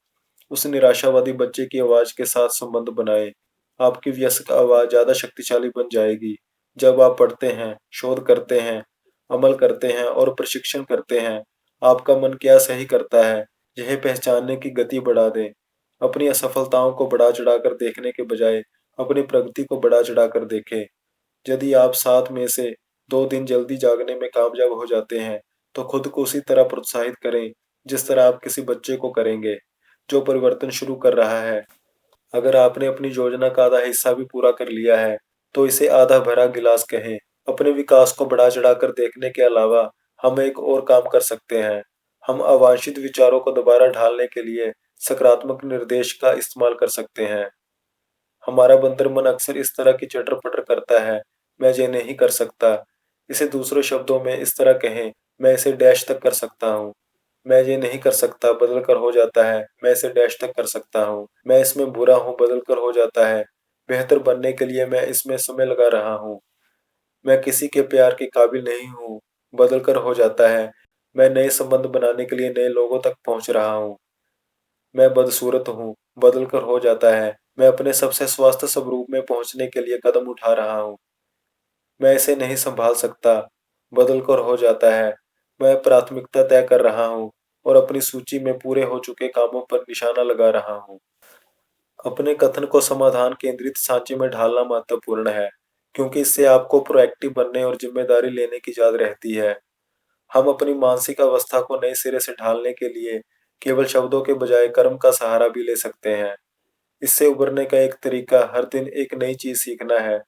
[SPEAKER 1] उस निराशावादी बच्चे की आवाज़ के साथ संबंध बनाएं। आपकी वयस्क आवाज़ ज़्यादा शक्तिशाली बन जाएगी जब आप पढ़ते हैं, शोध करते हैं, अमल करते हैं और प्रशिक्षण करते हैं। आपका मन क्या सही करता है, यह पहचानने की गति बढ़ा दें। अपनी असफलताओं को बढ़ा चढ़ाकर देखने के बजाय अपनी प्रगति को बढ़ा चढ़ाकर देखें। यदि आप 7 में से 2 दिन जल्दी जागने में कामयाब हो जाते हैं, तो खुद को उसी तरह प्रोत्साहित करें जिस तरह आप किसी बच्चे को करेंगे जो परिवर्तन शुरू कर रहा है। अगर आपने अपनी योजना का आधा हिस्सा भी पूरा कर लिया है, तो इसे आधा भरा गिलास कहें। अपने विकास को बढ़ा चढ़ाकर देखने के अलावा हम एक और काम कर सकते हैं। हम अवांछित विचारों को दोबारा ढालने के लिए सकारात्मक निर्देश का इस्तेमाल कर सकते हैं। हमारा बंदर मन अक्सर इस तरह की चटर-पटर करता है, मैं ये नहीं कर सकता। इसे दूसरे शब्दों में इस तरह कहें, मैं इसे डैश तक कर सकता हूँ। मैं ये नहीं कर सकता बदल कर हो जाता है, मैं इसे डैश तक कर सकता हूँ। मैं इसमें बुरा हूँ बदल कर हो जाता है, बेहतर बनने के लिए मैं इसमें समय लगा रहा हूँ। मैं किसी के प्यार के काबिल नहीं हूँ, बदल कर हो जाता है। मैं नए संबंध बनाने के लिए नए लोगों तक पहुँच रहा हूँ। मैं बदसूरत हूँ, बदल कर हो जाता है। मैं अपने सबसे स्वस्थ स्वरूप में पहुँचने के लिए कदम उठा रहा हूँ। मैं इसे नहीं सँभाल सकता, बदल कर हो जाता है। मैं प्राथमिकता तय कर रहा हूँ और अपनी सूची में पूरे हो चुके कामों पर निशाना लगा रहा हूँ। अपने कथन को समाधान केंद्रित सांचे में ढालना महत्वपूर्ण है, क्योंकि इससे आपको प्रोएक्टिव बनने और जिम्मेदारी लेने की याद रहती है। हम अपनी मानसिक अवस्था को नए सिरे से ढालने के लिए केवल शब्दों के बजाय कर्म का सहारा भी ले सकते हैं। इससे उबरने का एक तरीका हर दिन एक नई चीज सीखना है।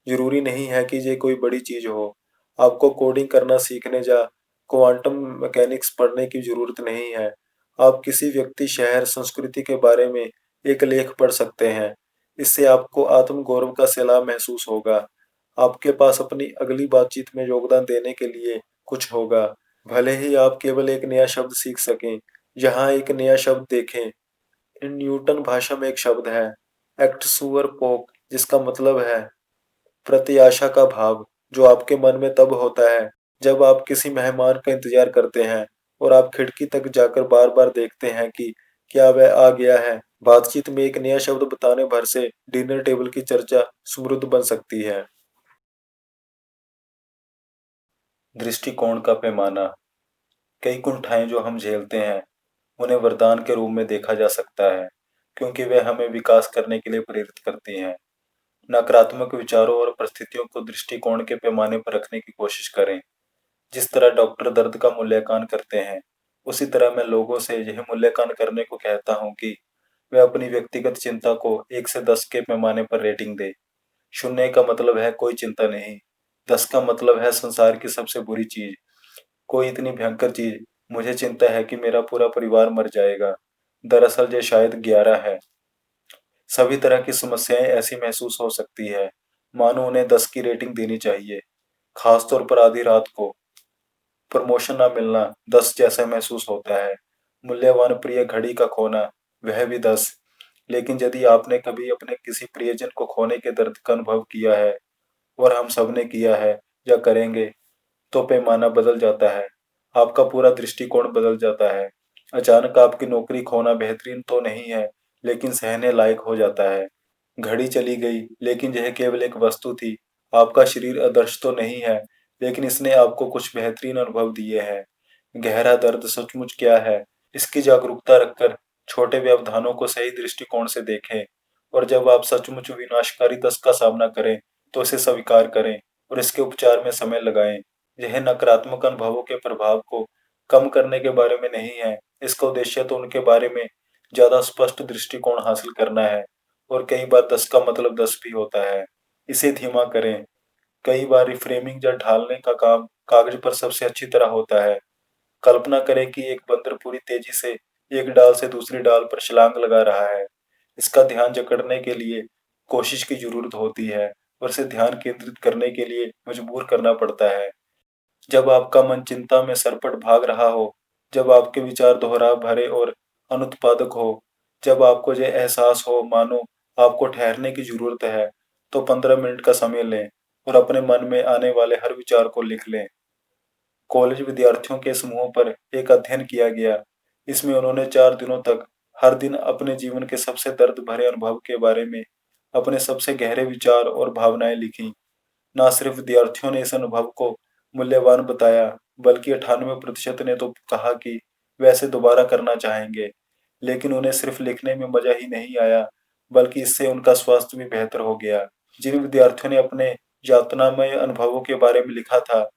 [SPEAKER 1] जरूरी नहीं है कि ये कोई बड़ी चीज हो। आपको कोडिंग करना सीखने या क्वांटम मैकेनिक्स पढ़ने की जरूरत नहीं है। आप किसी व्यक्ति, शहर, संस्कृति के बारे में एक लेख पढ़ सकते हैं। इससे आपको आत्मगौरव का सैलाब महसूस होगा। आपके पास अपनी अगली बातचीत में योगदान देने के लिए कुछ होगा। भले ही आप केवल एक नया शब्द सीख सकें। यहाँ एक नया शब्द देखें। न्यूटन भाषा में एक शब्द है, एक्ट-सुअर पोक, जिसका मतलब है प्रत्याशा का भाव, जो आपके मन में तब होता है जब आप किसी मेहमान का इंतजार करते हैं और आप खिड़की तक जाकर बार बार देखते हैं कि क्या वह आ गया है। बातचीत में एक नया शब्द बताने भर से डिनर टेबल की चर्चा समृद्ध बन सकती है। दृष्टिकोण का पैमाना। कई कुंठाएं जो हम झेलते हैं, उन्हें वरदान के रूप में देखा जा सकता है, क्योंकि वे हमें विकास करने के लिए प्रेरित करती हैं। नकारात्मक विचारों और परिस्थितियों को दृष्टिकोण के पैमाने पर रखने की कोशिश करें। जिस तरह डॉक्टर दर्द का मूल्यांकन करते हैं, उसी तरह मैं लोगों से यह मूल्यांकन करने को कहता हूँ कि वे अपनी व्यक्तिगत चिंता को 1 से 10 के पैमाने पर रेटिंग दें। 0 का मतलब है कोई चिंता नहीं। 10 का मतलब है संसार की सबसे बुरी चीज, कोई इतनी भयंकर चीज, मुझे चिंता है कि मेरा पूरा परिवार मर जाएगा। दरअसल ये शायद 11 है। सभी तरह की समस्याएं ऐसी महसूस हो सकती है, मानो उन्हें 10 की रेटिंग देनी चाहिए। खासतौर पर आधी रात को प्रमोशन ना मिलना 10 जैसा महसूस होता है। मूल्यवान प्रिय घड़ी का खोना, वह भी 10। लेकिन यदि आपने कभी अपने किसी प्रियजन को खोने के दर्द का अनुभव किया है, और हम सब ने किया है या करेंगे, तो पैमाना बदल जाता है। आपका पूरा दृष्टिकोण बदल जाता है। अचानक आपकी नौकरी खोना बेहतरीन तो नहीं है, लेकिन सहने लायक हो जाता है। घड़ी चली गई, लेकिन यह केवल एक वस्तु थी। आपका शरीर आदर्श तो नहीं है, लेकिन इसने आपको कुछ बेहतरीन अनुभव दिए हैं। गहरा दर्द सचमुच क्या है, इसकी जागरूकता रखकर छोटे व्यवधानों को सही दृष्टिकोण से देखें। और जब आप सचमुच विनाशकारी दस्त का सामना करें, तो इसे स्वीकार करें और इसके उपचार में समय लगाएं। यह नकारात्मक अनुभवों के प्रभाव को कम करने के बारे में नहीं है। इसका उद्देश्य तो उनके बारे में ज्यादा स्पष्ट दृष्टिकोण हासिल करना है। और कई बार 10 का मतलब 10 भी होता है। इसे धीमा करें। कई बार रिफ्रेमिंग या ढालने का काम कागज पर सबसे अच्छी तरह होता है। कल्पना करें कि एक बंदर पूरी तेजी से एक डाल से दूसरी डाल पर छलांग लगा रहा है। इसका ध्यान जकड़ने के लिए कोशिश की जरूरत होती है और इसे ध्यान केंद्रित करने के लिए मजबूर करना पड़ता है। जब आपका मन चिंता में सरपट भाग रहा हो, जब आपके विचार दोहराव भरे और अनुत्पादक हो, जब आपको यह एहसास हो मानो आपको ठहरने की जरूरत है, तो 15 मिनट का समय लें और अपने मन में आने वाले हर विचार को लिख लें। कॉलेज विद्यार्थियों के समूह पर एक अध्ययन किया गया। इसमें उन्होंने 4 दिनों तक हर दिन अपने जीवन के सबसे दर्द भरे अनुभव के बारे में अपने सबसे गहरे विचार और भावनाएं लिखी। न सिर्फ विद्यार्थियों ने इस अनुभव को मूल्यवान बताया, बल्कि 98% ने तो कहा कि वे ऐसे दोबारा करना चाहेंगे। लेकिन उन्हें सिर्फ लिखने में मजा ही नहीं आया, बल्कि इससे उनका स्वास्थ्य भी बेहतर हो गया। जिन विद्यार्थियों ने अपने यातनामय अनुभवों के बारे में लिखा था,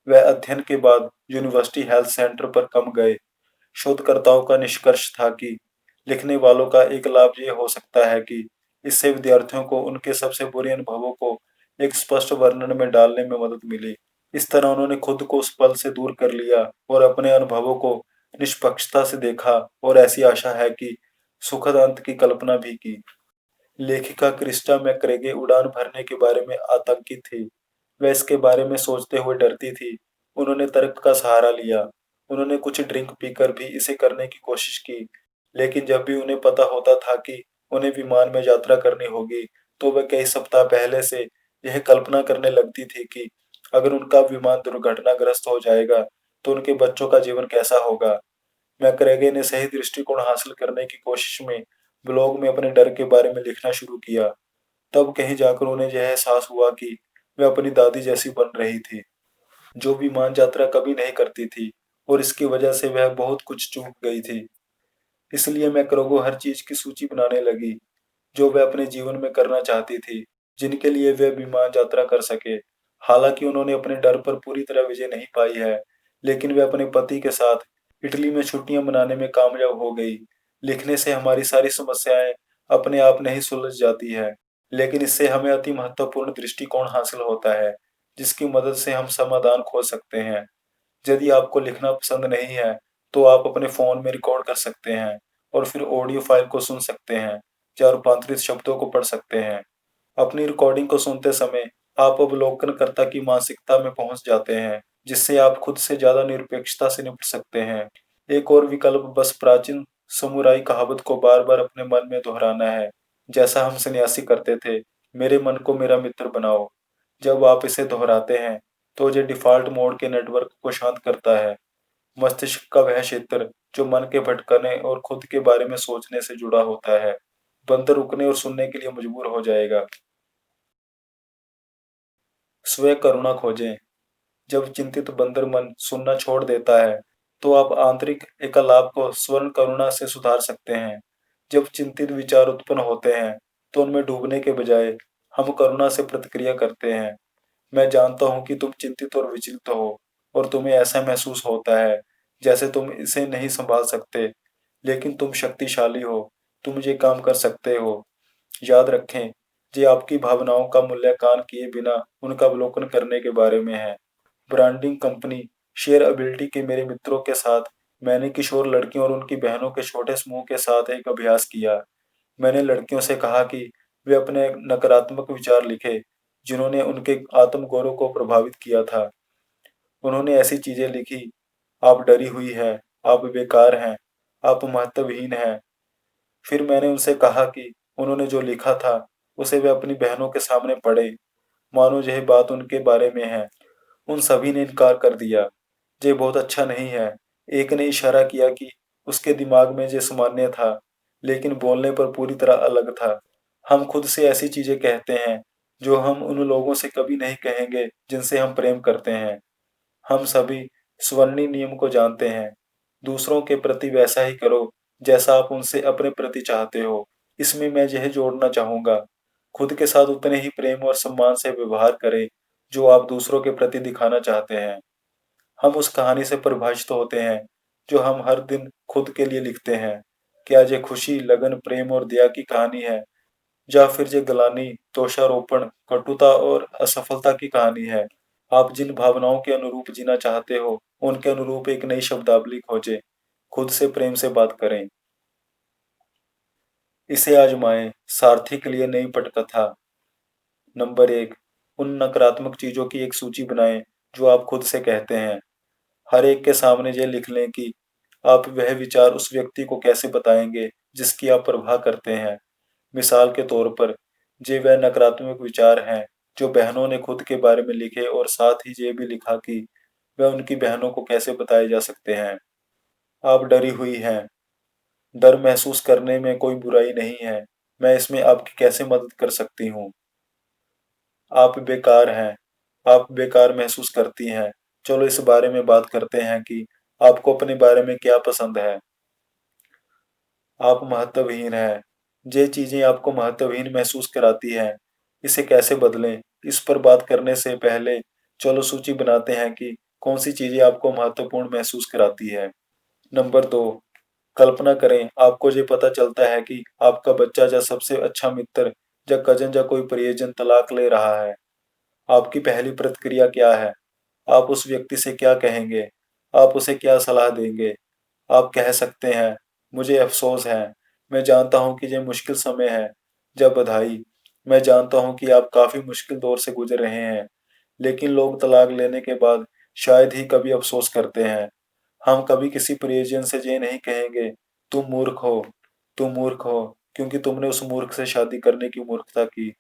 [SPEAKER 1] वह अध्ययन के बाद यूनिवर्सिटी हेल्थ सेंटर पर कम गए। शोधकर्ताओं का निष्कर्ष था कि लिखने वालों का एक लाभ ये हो सकता है कि इससे विद्यार्थियों को उनके सबसे बुरे अनुभवों को एक स्पष्ट वर्णन में डालने में मदद मिली। इस तरह उन्होंने खुद को उस पल से दूर कर लिया और अपने अनुभवों को निष्पक्षता से देखा, और ऐसी आशा है कि सुखद अंत की कल्पना भी की। लेखिका क्रिस्टा मैक्रेगे उड़ान भरने के बारे में आतंकित थी। वह इसके बारे में सोचते हुए डरती थी। उन्होंने तर्क का सहारा लिया। उन्होंने कुछ ड्रिंक पीकर भी इसे करने की कोशिश की। लेकिन जब भी उन्हें पता होता था कि उन्हें विमान में यात्रा करनी होगी, तो वह कई सप्ताह पहले से यह कल्पना करने लगती थी कि अगर उनका विमान दुर्घटनाग्रस्त हो जाएगा, तो उनके बच्चों का जीवन कैसा होगा। मैक्रेगे ने सही दृष्टिकोण हासिल करने की कोशिश में ब्लॉग में अपने डर के बारे में लिखना शुरू किया। तब कहीं जाकर उन्हें यह एहसास हुआ कि वे अपनी दादी जैसी बन रही थी, जो विमान यात्रा कभी नहीं करती थी, और इसकी वजह से वह बहुत कुछ चूक गई थी। इसलिए मैक्रोगो हर चीज की सूची बनाने लगी, जो वह अपने जीवन में करना चाहती थी, जिनके लिए वह विमान यात्रा कर सके। हालांकि उन्होंने अपने डर पर पूरी तरह विजय नहीं पाई है, लेकिन वे अपने पति के साथ इटली में छुट्टियां मनाने में कामयाब हो गई। लिखने से हमारी सारी समस्याएं अपने आप नहीं सुलझ जाती है, लेकिन इससे हमें अति महत्वपूर्ण दृष्टिकोण हासिल होता है, जिसकी मदद से हम समाधान खोज सकते हैं। यदि आपको लिखना पसंद नहीं है, तो आप अपने फ़ोन में रिकॉर्ड कर सकते हैं और फिर ऑडियो फाइल को सुन सकते हैं या रूपांतरित शब्दों को पढ़ सकते हैं। अपनी रिकॉर्डिंग को सुनते समय आप अवलोकनकर्ता की मानसिकता में पहुंच जाते हैं, जिससे आप खुद से ज़्यादा निरपेक्षता से निपट सकते हैं। एक और विकल्प बस प्राचीन समुराई कहावत को बार-बार अपने मन में दोहराना है, जैसा हम सन्यासी करते थे, मेरे मन को मेरा मित्र बनाओ। जब आप इसे दोहराते हैं, तो ये डिफ़ॉल्ट मोड के नेटवर्क को शांत करता है। मस्तिष्क का वह क्षेत्र जो मन के भटकने और खुद के बारे में सोचने से जुड़ा होता है, बंद रुकने और सुनने के लिए मजबूर हो जाएगा। स्व करुणा खोजें। जब चिंतित बंदर मन सुनना छोड़ देता है, तो आप आंतरिक एकालाप को स्वर्ण करुणा से सुधार सकते हैं। जब चिंतित विचार उत्पन्न होते हैं, तो उनमें डूबने के बजाय हम करुणा से प्रतिक्रिया करते हैं। मैं जानता हूँ कि तुम चिंतित और विचलित हो और तुम्हें ऐसा महसूस होता है जैसे तुम इसे नहीं संभाल सकते, लेकिन तुम शक्तिशाली हो, तुम ये काम कर सकते हो। याद रखें, ये आपकी भावनाओं का मूल्यांकन किए बिना उनका अवलोकन करने के बारे में है। ब्रांडिंग कंपनी शेयर एबिलिटी के मेरे मित्रों के साथ मैंने किशोर लड़कियों और उनकी बहनों के छोटे समूह के साथ एक अभ्यास किया। मैंने लड़कियों से कहा कि वे अपने नकारात्मक विचार लिखें, जिन्होंने उनके आत्मगौरव को प्रभावित किया था। उन्होंने ऐसी चीजें लिखी, आप डरी हुई हैं, आप बेकार हैं, आप महत्वहीन हैं। फिर मैंने उनसे कहा कि उन्होंने जो लिखा था, उसे वे अपनी बहनों के सामने पढ़े, मानो यह बात उनके बारे में है। उन सभी ने इनकार कर दिया, ये बहुत अच्छा नहीं है। एक ने इशारा किया कि उसके दिमाग में ये सामान्य था, लेकिन बोलने पर पूरी तरह अलग था। हम खुद से ऐसी चीजें कहते हैं, जो हम उन लोगों से कभी नहीं कहेंगे जिनसे हम प्रेम करते हैं। हम सभी स्वर्णिम नियम को जानते हैं, दूसरों के प्रति वैसा ही करो जैसा आप उनसे अपने प्रति चाहते हो। इसमें मैं यह जोड़ना चाहूँगा, खुद के साथ उतने ही प्रेम और सम्मान से व्यवहार करें, जो आप दूसरों के प्रति दिखाना चाहते हैं। हम उस कहानी से परिभाषित होते हैं, जो हम हर दिन खुद के लिए लिखते हैं। क्या ये खुशी, लगन, प्रेम और दया की कहानी है, या फिर ये ग्लानि, दोषारोपण, कटुता और असफलता की कहानी है? आप जिन भावनाओं के अनुरूप जीना चाहते हो, उनके अनुरूप एक नई शब्दावली खोजें। खुद से प्रेम से बात करें। इसे आजमाएं। सारथी के लिए नई पटकथा। नंबर 1, उन नकारात्मक चीज़ों की एक सूची बनाएं जो आप खुद से कहते हैं। हर एक के सामने ये लिख लें कि आप वह विचार उस व्यक्ति को कैसे बताएंगे जिसकी आप परवाह करते हैं। मिसाल के तौर पर, ये वह नकारात्मक विचार हैं जो बहनों ने खुद के बारे में लिखे और साथ ही ये भी लिखा कि वह उनकी बहनों को कैसे बताए जा सकते हैं। आप डरी हुई हैं। डर महसूस करने में कोई बुराई नहीं है। मैं इसमें आपकी कैसे मदद कर सकती हूँ? आप बेकार हैं। आप बेकार महसूस करती हैं। चलो इस बारे में बात करते हैं कि आपको अपने बारे में क्या पसंद है। आप महत्वहीन हैं। ये चीज़ें आपको महत्वहीन महसूस कराती हैं। इसे कैसे बदलें? इस पर बात करने से पहले चलो सूची बनाते हैं कि कौन सी चीज़ें आपको महत्वपूर्ण महसूस कराती है। नंबर 2, कल्पना करें आपको ये पता चलता है कि आपका बच्चा या सबसे अच्छा मित्र या कज़न या कोई परिजन तलाक ले रहा है। आपकी पहली प्रतिक्रिया क्या है? आप उस व्यक्ति से क्या कहेंगे? आप उसे क्या सलाह देंगे? आप कह सकते हैं, मुझे अफ़सोस है, मैं जानता हूँ कि ये मुश्किल समय है, या बधाई, मैं जानता हूँ कि आप काफ़ी मुश्किल दौर से गुज़र रहे हैं, लेकिन लोग तलाक लेने के बाद शायद ही कभी अफ़सोस करते हैं। हम कभी किसी परिजन से ये नहीं कहेंगे, तुम मूर्ख हो, तुम मूर्ख हो, क्योंकि तुमने उस मूर्ख से शादी करने की मूर्खता की।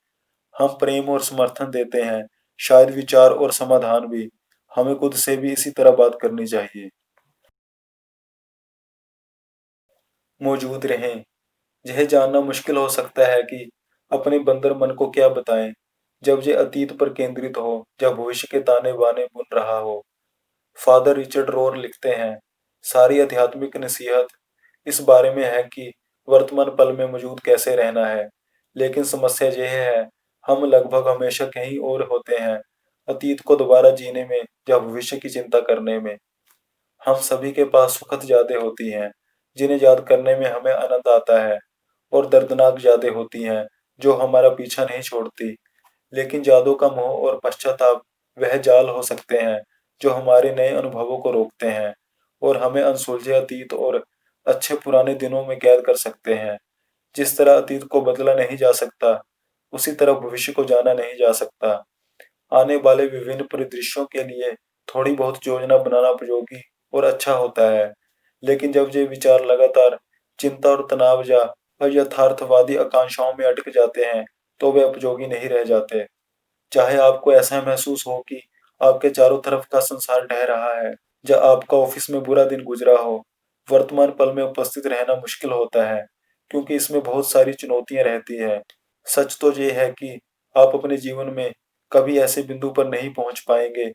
[SPEAKER 1] हम प्रेम और समर्थन देते हैं, शायद विचार और समाधान भी। हमें खुद से भी इसी तरह बात करनी चाहिए। मौजूद रहें। यह जानना मुश्किल हो सकता है कि अपने बंदर मन को क्या बताएं, जब ये अतीत पर केंद्रित हो, जब भविष्य के ताने बाने बुन रहा हो। फादर रिचर्ड रोर लिखते हैं, सारी आध्यात्मिक नसीहत इस बारे में है कि वर्तमान पल में मौजूद कैसे रहना है, लेकिन समस्या यह है, हम लगभग हमेशा कहीं और होते हैं, अतीत को दोबारा जीने में या भविष्य की चिंता करने में। हम सभी के पास सुखद यादें होती हैं, जिन्हें याद करने में हमें आनंद आता है, और दर्दनाक यादें होती हैं, जो हमारा पीछा नहीं छोड़ती। लेकिन यादों का मोह और पश्चाताप वह जाल हो सकते हैं, जो हमारे नए अनुभवों को रोकते हैं और हमें अनसुलझे अतीत और अच्छे पुराने दिनों में कैद कर सकते हैं। जिस तरह अतीत को बदला नहीं जा सकता, उसी तरह भविष्य को जाना नहीं जा सकता। आने वाले विभिन्न परिदृश्यों के लिए थोड़ी बहुत योजना बनाना उपयोगी और अच्छा होता है, लेकिन जब ये विचार लगातार चिंता और तनाव या अयथार्थवादी आकांक्षाओं में अटक जाते हैं, तो वे उपयोगी नहीं रह जाते। चाहे आपको ऐसा महसूस हो कि आपके चारों तरफ का संसार ढह रहा है, या आपका ऑफिस में बुरा दिन गुजरा हो, वर्तमान पल में उपस्थित रहना मुश्किल होता है, क्योंकि इसमें बहुत सारी चुनौतियां रहती है। सच तो ये है कि आप अपने जीवन में कभी ऐसे बिंदु पर नहीं पहुंच पाएंगे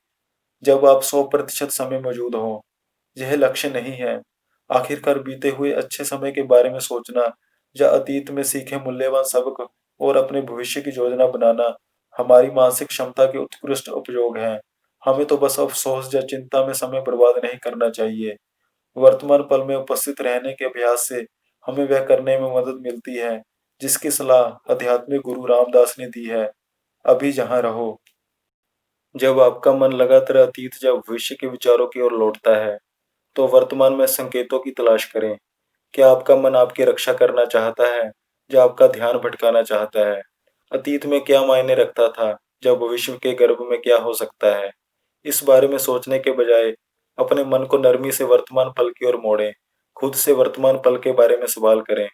[SPEAKER 1] जब आप 100% समय मौजूद हो। यह लक्ष्य नहीं है। आखिरकार बीते हुए अच्छे समय के बारे में सोचना, या अतीत में सीखे मूल्यवान सबक और अपने भविष्य की योजना बनाना हमारी मानसिक क्षमता के उत्कृष्ट उपयोग हैं। हमें तो बस अफसोस या चिंता में समय बर्बाद नहीं करना चाहिए। वर्तमान पल में उपस्थित रहने के अभ्यास से हमें वह करने में मदद मिलती है, जिसकी सलाह आध्यात्मिक गुरु रामदास ने दी है। अभी जहाँ रहो। जब आपका मन लगातार अतीत या भविष्य के विचारों की ओर लौटता है, तो वर्तमान में संकेतों की तलाश करें। क्या आपका मन आपकी रक्षा करना चाहता है, या आपका ध्यान भटकाना चाहता है? अतीत में क्या मायने रखता था, या भविष्य के गर्भ में क्या हो सकता है? इस बारे में सोचने के बजाय अपने मन को नरमी से वर्तमान पल की ओर मोड़ें। खुद से वर्तमान पल के बारे में सवाल करें।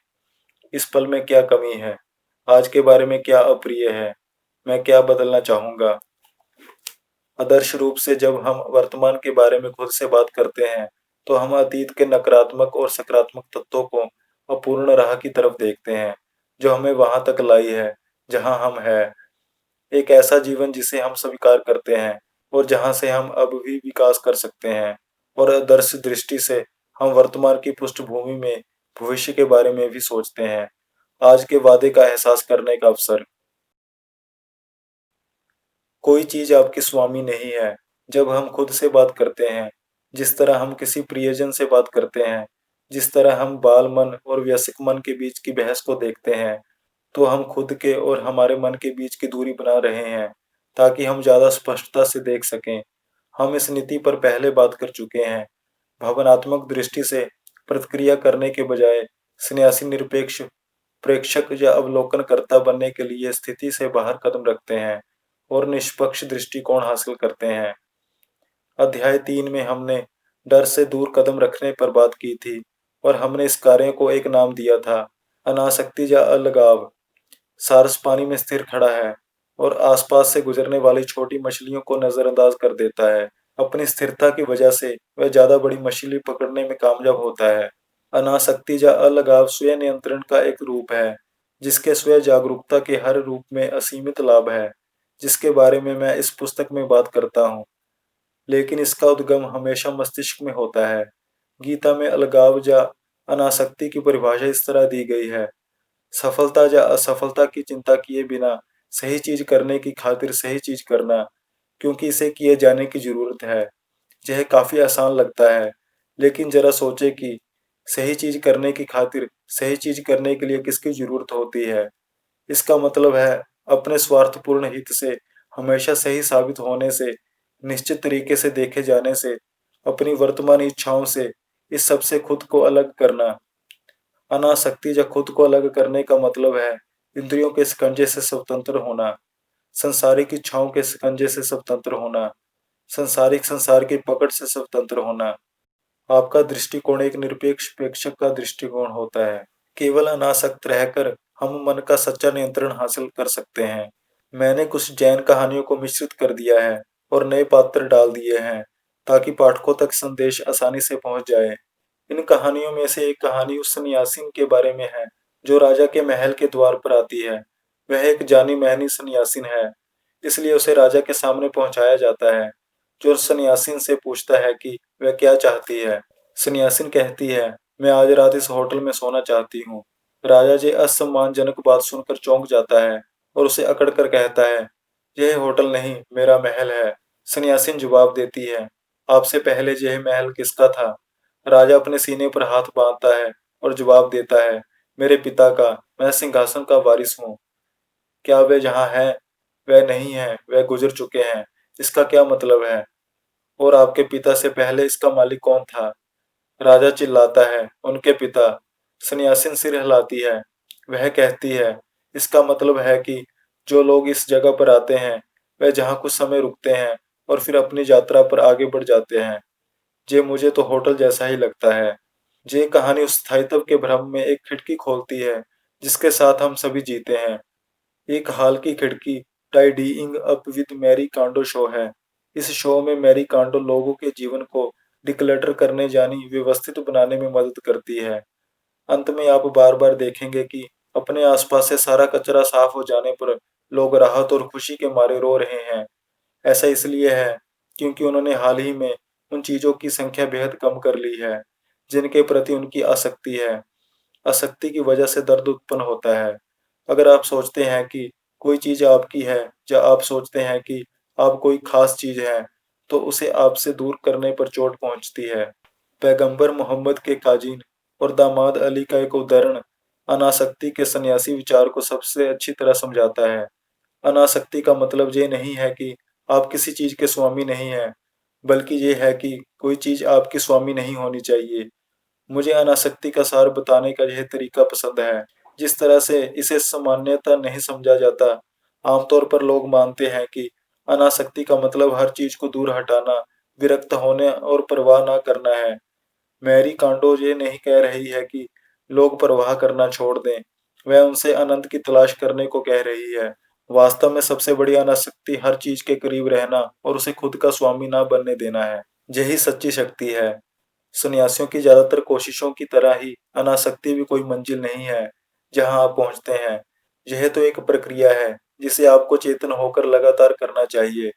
[SPEAKER 1] इस पल में क्या कमी है? आज के बारे में क्या अप्रिय है? मैं क्या बदलना चाहूँगा? आदर्श रूप से जब हम वर्तमान के बारे में खुद से बात करते हैं, तो हम अतीत के नकारात्मक और सकारात्मक तत्वों को अपूर्ण राह की तरफ देखते हैं, जो हमें वहां तक लाई है जहां हम हैं। एक ऐसा जीवन जिसे हम स्वीकार करते हैं और जहां से हम अब भी विकास कर सकते हैं। और आदर्श दृष्टि से हम वर्तमान की पृष्ठभूमि में भविष्य के बारे में भी सोचते हैं। आज के वादे का एहसास करने का अवसर। कोई चीज आपकी स्वामी नहीं है। जब हम खुद से बात करते हैं, जिस तरह हम किसी प्रियजन से बात करते हैं, जिस तरह हम बाल मन और वयस्क मन के बीच की बहस को देखते हैं, तो हम खुद के और हमारे मन के बीच की दूरी बना रहे हैं, ताकि हम ज्यादा स्पष्टता से देख सकें। हम इस नीति पर पहले बात कर चुके हैं। भावनात्मक दृष्टि से प्रतिक्रिया करने के बजाय सन्यासी निरपेक्ष प्रेक्षक या अवलोकनकर्ता बनने के लिए स्थिति से बाहर कदम रखते हैं और निष्पक्ष दृष्टिकोण हासिल करते हैं। अध्याय 3 में हमने डर से दूर कदम रखने पर बात की थी, और हमने इस कार्य को एक नाम दिया था, अनासक्ति या अलगाव। सारस पानी में स्थिर खड़ा है और आसपास से गुजरने वाली छोटी मछलियों को नजरअंदाज कर देता है। अपनी स्थिरता की वजह से वह ज्यादा बड़ी मछली पकड़ने में कामयाब होता है। अनासक्ति या अलगाव स्वयं नियंत्रण का एक रूप है, जिसके स्वयं जागरूकता के हर रूप में असीमित लाभ है, जिसके बारे में मैं इस पुस्तक में बात करता हूँ। लेकिन इसका उद्गम हमेशा मस्तिष्क में होता है। गीता में अलगाव या अनासक्ति की परिभाषा इस तरह दी गई है: सफलता या असफलता की चिंता किए बिना सही चीज करने की खातिर सही चीज करना, क्योंकि इसे किए जाने की जरूरत है। यह काफी आसान लगता है, लेकिन जरा सोचे कि सही चीज करने की खातिर सही चीज करने के लिए किसकी जरूरत होती है। इसका मतलब है अपने स्वार्थपूर्ण हित से हमेशा सही साबित होने से, निश्चित तरीके से देखे जाने से, अपनी वर्तमान इच्छाओं से, इस सब से खुद को अलग करना। अनासक्ति या खुद को अलग करने का मतलब है इंद्रियों के शिकंजे से स्वतंत्र होना, संसारिक इच्छाओं के शिकंजे से स्वतंत्र होना, संसारिक संसार की पकड़ से स्वतंत्र होना। आपका दृष्टिकोण एक निरपेक्ष प्रेक्षक का दृष्टिकोण होता है। केवल अनासक्त रहकर हम मन का सच्चा नियंत्रण हासिल कर सकते हैं। मैंने कुछ जैन कहानियों को मिश्रित कर दिया है और नए पात्र डाल दिए हैं, ताकि पाठकों तक संदेश आसानी से पहुंच जाए। इन कहानियों में से एक कहानी उस सन्यासिन के बारे में है, जो राजा के महल के द्वार पर आती है। वह एक जानी मानी सन्यासिन है, इसलिए उसे राजा के सामने पहुंचाया जाता है, जो सन्यासिन से पूछता है कि वह क्या चाहती है। सन्यासिन कहती है, मैं आज रात इस होटल में सोना चाहती हूँ। राजा जी असम्मानजनक बात सुनकर चौंक जाता है और उसे अकड़ कर कहता है, यह होटल नहीं, मेरा महल है। सन्यासिन जवाब देती है, आपसे पहले यह महल किसका था? राजा अपने सीने पर हाथ बांधता है और जवाब देता है, मेरे पिता का। मैं सिंहासन का वारिस हूँ। क्या वे जहाँ हैं? वह नहीं है, वह गुजर चुके हैं। इसका क्या मतलब है? और आपके पिता से पहले इसका मालिक कौन था? राजा चिल्लाता है, उनके पिता। सन्यासीन सिर हिलाती है। वह कहती है, इसका मतलब है कि जो लोग इस जगह पर आते हैं, वह जहाँ कुछ समय रुकते हैं और फिर अपनी यात्रा पर आगे बढ़ जाते हैं। ये मुझे तो होटल जैसा ही लगता है। ये कहानी उस स्थायित्व के भ्रम में एक खिड़की खोलती है जिसके साथ हम सभी जीते हैं। एक हाल की खिड़की टाइडीइंग up with Mary Kando show है। इस शो में मैरी कांडो लोगों के जीवन को डिक्लटर करने यानी व्यवस्थित बनाने में मदद करती है। अंत में आप बार बार देखेंगे कि अपने आसपास से सारा कचरा साफ हो जाने पर लोग राहत और खुशी के मारे रो रहे हैं। ऐसा इसलिए है क्योंकि उन्होंने हाल ही में उन चीजों की संख्या बेहद कम कर ली है जिनके प्रति उनकी आसक्ति है। आसक्ति की वजह से दर्द उत्पन्न होता है। अगर आप सोचते हैं कि कोई चीज आपकी है या आप सोचते हैं कि आप कोई खास चीज है, तो उसे आपसे दूर करने पर चोट पहुंचती है। पैगंबर मोहम्मद के काजिन और दामाद अली का एक उदाहरण अनासक्ति के सन्यासी विचार को सबसे अच्छी तरह समझाता है। अनासक्ति का मतलब ये नहीं है कि आप किसी चीज के स्वामी नहीं हैं, बल्कि ये है कि कोई चीज आपकी स्वामी नहीं होनी चाहिए। मुझे अनासक्ति का सार बताने का यह तरीका पसंद है, जिस तरह से इसे सामान्यतः नहीं समझा जाता। आमतौर पर लोग मानते हैं कि अनासक्ति का मतलब हर चीज को दूर हटाना, विरक्त होने और परवाह ना करना है। मैरी कांडो ये नहीं कह रही है कि लोग परवाह करना छोड़ दें, वह उनसे आनंद की तलाश करने को कह रही है। वास्तव में सबसे बड़ी अनासक्ति हर चीज के करीब रहना और उसे खुद का स्वामी ना बनने देना है। यही सच्ची शक्ति है। सन्यासियों की ज्यादातर कोशिशों की तरह ही अनासक्ति भी कोई मंजिल नहीं है जहां आप पहुंचते हैं। यह तो एक प्रक्रिया है जिसे आपको चेतन होकर लगातार करना चाहिए।